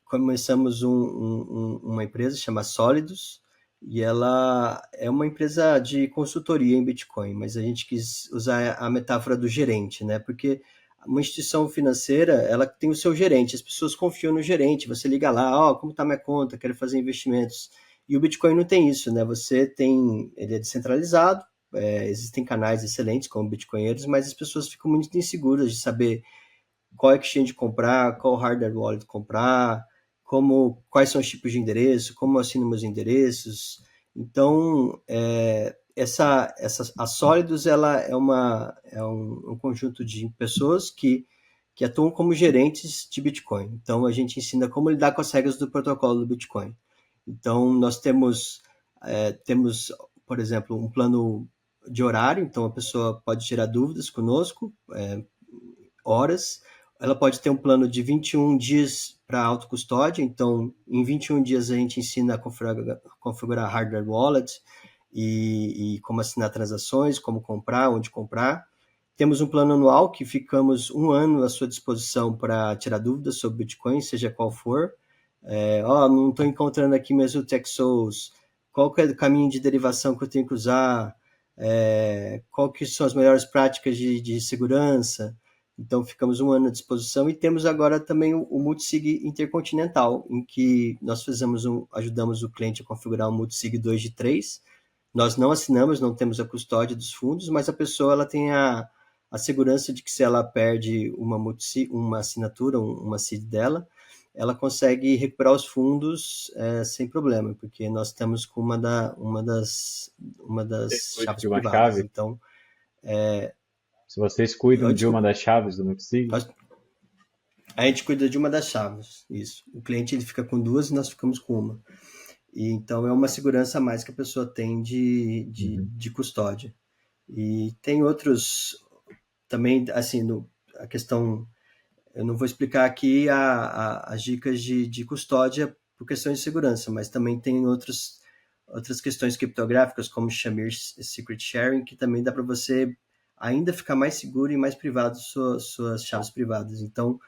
Começamos uma empresa chamada Sólidos, e ela é uma empresa de consultoria em Bitcoin, mas a gente quis usar a metáfora do gerente, né? Porque uma instituição financeira, ela tem o seu gerente, as pessoas confiam no gerente, você liga lá, ó, como está minha conta, quero fazer investimentos. E o Bitcoin não tem isso, né? Ele é descentralizado, existem canais excelentes como bitcoinheiros, mas as pessoas ficam muito inseguras de saber qual exchange comprar, qual hardware wallet comprar, quais são os tipos de endereço, como eu assino meus endereços. Então, a Sólidos ela é um conjunto de pessoas que atuam como gerentes de Bitcoin. Então, a gente ensina como lidar com as regras do protocolo do Bitcoin. Então, nós temos, por exemplo, um plano de horário, então a pessoa pode tirar dúvidas conosco, horas. Ela pode ter um plano de 21 dias para autocustódia, então em 21 dias a gente ensina a configurar hardware wallet e como assinar transações, como comprar, onde comprar. Temos um plano anual que ficamos um ano à sua disposição para tirar dúvidas sobre Bitcoin, seja qual for. Não estou encontrando aqui meus UTXOs, qual que é o caminho de derivação que eu tenho que usar, qual que são as melhores práticas de segurança. Então, ficamos um ano à disposição e temos agora também o multisig intercontinental, em que nós ajudamos o cliente a configurar um multisig 2 de 3. Nós não assinamos, não temos a custódia dos fundos, mas a pessoa ela tem a segurança de que se ela perde uma assinatura, uma CID dela, ela consegue recuperar os fundos sem problema, porque nós estamos com uma Vocês das cuidam chaves de uma privadas. chave? Então, Se vocês cuidam de uma desculpa, das chaves do multisig? nós, a gente cuida de uma das chaves, isso. O cliente ele fica com duas e nós ficamos com uma. E então é uma segurança a mais que a pessoa tem Uhum. de custódia. E tem outros também, assim, a questão. Eu não vou explicar aqui as dicas de custódia por questões de segurança, mas também tem outras questões criptográficas, como Shamir Secret Sharing, que também dá para você ainda ficar mais seguro e mais privado suas chaves privadas. Então,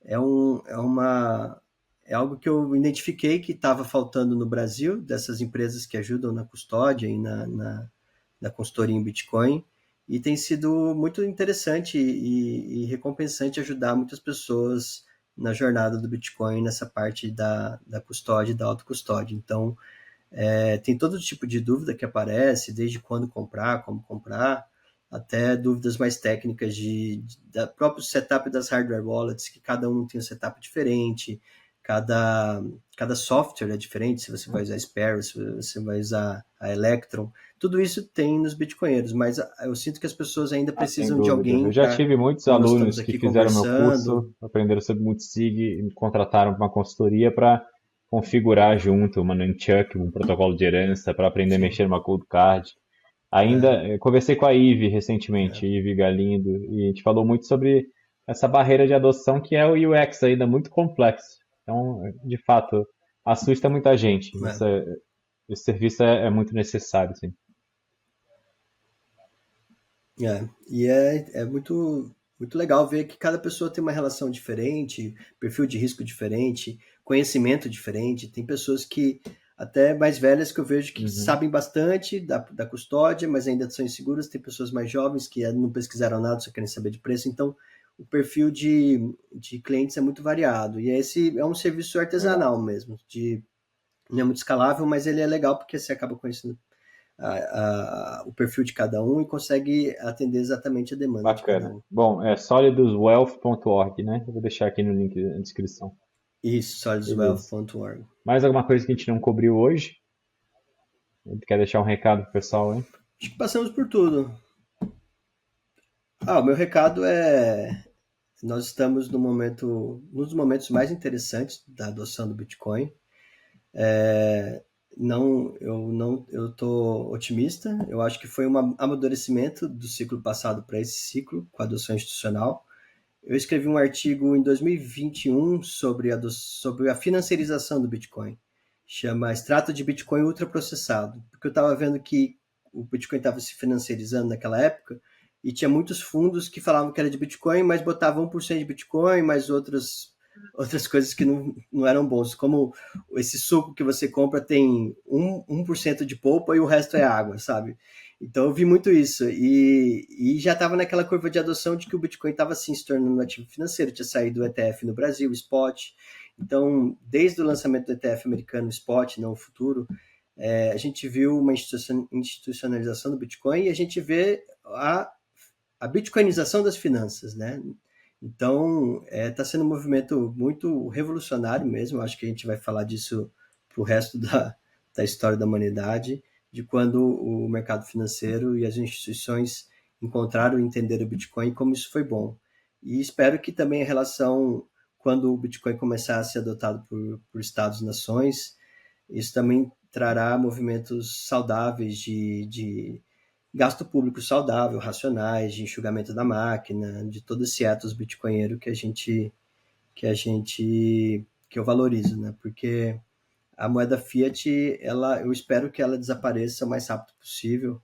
é, um, é, uma, é algo que eu identifiquei que estava faltando no Brasil, dessas empresas que ajudam na custódia e na consultoria em Bitcoin, e tem sido muito interessante e recompensante ajudar muitas pessoas na jornada do Bitcoin, nessa parte da custódia e da autocustódia. Então, tem todo tipo de dúvida que aparece, desde quando comprar, como comprar, até dúvidas mais técnicas da próprio setup das hardware wallets, que cada um tem um setup diferente, cada, cada software é diferente, se você vai usar Sparrow, se você vai usar a Electron, tudo isso tem nos bitcoinheiros, mas eu sinto que as pessoas ainda Ah, sem precisam de dúvida. alguém Eu já para, tive muitos como nós estamos alunos que aqui fizeram meu conversando, curso, aprenderam sobre multisig e me contrataram para uma consultoria para configurar junto uma Nunchuck, um protocolo de herança, para aprender a sim, mexer numa cold card. é, Ainda conversei com a Ive recentemente, é, Ive Galindo, e a gente falou muito sobre essa barreira de adoção que é o UX ainda muito complexo. Então, de fato, assusta muita gente. é. Esse serviço é muito necessário, sim. E é muito legal ver que cada pessoa tem uma relação diferente, perfil de risco diferente, conhecimento diferente. Tem pessoas que, até mais velhas, que eu vejo que Uhum. sabem bastante da custódia, mas ainda são inseguras. Tem pessoas mais jovens que não pesquisaram nada, só querem saber de preço. Então, o perfil de clientes é muito variado. E esse é um serviço Legal. artesanal mesmo, não é muito escalável, mas ele é legal porque você acaba conhecendo o perfil de cada um e consegue atender exatamente a demanda de cada Bacana. um. Bom, é soliduswealth.org, né? Eu vou deixar aqui no link na descrição. Isso, Beleza. solidwealth.org. Mais alguma coisa que a gente não cobriu hoje? Quer deixar um recado pro pessoal, hein? Acho que passamos por tudo. O meu recado é: nós estamos no momento, um dos momentos mais interessantes da adoção do Bitcoin. Eu estou otimista. Eu acho que foi um amadurecimento do ciclo passado para esse ciclo com a adoção institucional. Eu escrevi um artigo em 2021 sobre a financiarização do Bitcoin. Chama Extrato de Bitcoin Ultraprocessado. Porque eu estava vendo que o Bitcoin estava se financiarizando naquela época e tinha muitos fundos que falavam que era de Bitcoin, mas botavam 1% de Bitcoin, mais outras coisas que não eram bons. Como esse suco que você compra tem 1% de polpa e o resto é água, sabe? Então eu vi muito isso. E já estava naquela curva de adoção de que o Bitcoin estava assim, se tornando um ativo financeiro. Tinha saído o ETF no Brasil, o Spot. Então, desde o lançamento do ETF americano, o Spot, não o futuro, a gente viu uma institucionalização do Bitcoin e a gente vê a bitcoinização das finanças, né? Então, está sendo um movimento muito revolucionário mesmo. Acho que a gente vai falar disso para o resto da história da humanidade, de quando o mercado financeiro e as instituições encontraram e entenderam o Bitcoin e como isso foi bom. E espero que também a relação, quando o Bitcoin começar a ser adotado por estados e nações, isso também trará movimentos saudáveis de gasto público saudável, racionais, de enxugamento da máquina, de todo esse ethos bitcoinheiro que eu valorizo, né? Porque a moeda fiat, eu espero que ela desapareça o mais rápido possível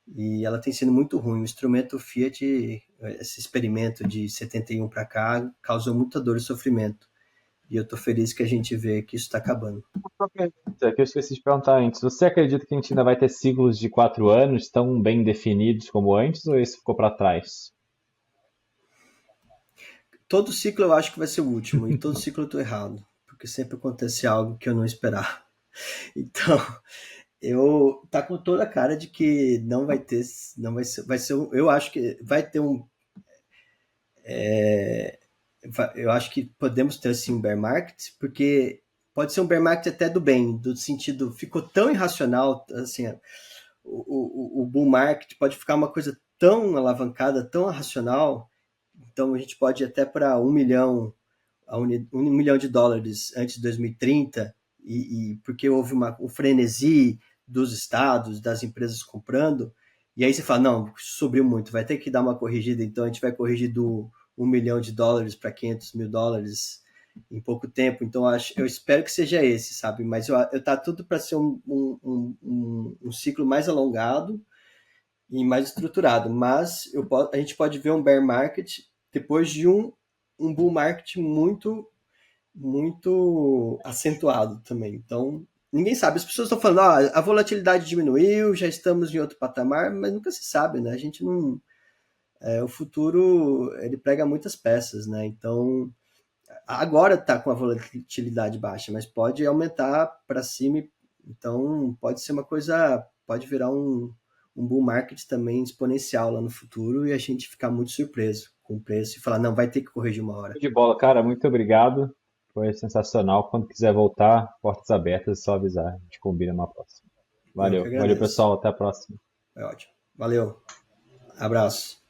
e ela tem sido muito ruim. O instrumento fiat, esse experimento de 71 para cá, causou muita dor e sofrimento. e eu estou feliz que a gente vê que isso está acabando. É que eu esqueci de perguntar antes. Você acredita que a gente ainda vai ter ciclos de 4 anos tão bem definidos como antes, ou esse ficou para trás? Todo ciclo eu acho que vai ser o último, e todo ciclo eu estou errado, porque sempre acontece algo que eu não esperava. Então, eu tá com toda a cara de que não vai ter, não vai ser, eu acho que vai ter um, eu acho que podemos ter assim um bear market, porque pode ser um bear market até do bem, do sentido ficou tão irracional, assim, o bull market pode ficar uma coisa tão alavancada, tão irracional, então a gente pode ir até para 1 milhão, US$ 1 milhão antes de 2030, e porque houve um frenesi dos estados, das empresas comprando, e aí você fala, não, subiu muito, vai ter que dar uma corrigida, então a gente vai corrigir do US$ 1 milhão para US$ 500 mil em pouco tempo, então eu espero que seja esse, sabe? Mas eu tá tudo para ser um ciclo mais alongado e mais estruturado, mas a gente pode ver um bear market depois de um bull market muito acentuado também. Então, ninguém sabe. As pessoas estão falando, a volatilidade diminuiu, já estamos em outro patamar, mas nunca se sabe, né? A gente não. O futuro, ele prega muitas peças, né? Então, agora está com a volatilidade baixa, mas pode aumentar para cima. Então, pode ser uma coisa, pode virar um bull market também exponencial lá no futuro e a gente ficar muito surpreso com o preço e falar, não, vai ter que corrigir uma hora. De bola, cara, muito obrigado. Foi sensacional. Quando quiser voltar, portas abertas, é só avisar. A gente combina uma próxima. Eu que Valeu. Valeu, agradeço. pessoal. Até a próxima. É ótimo. Valeu. Abraço.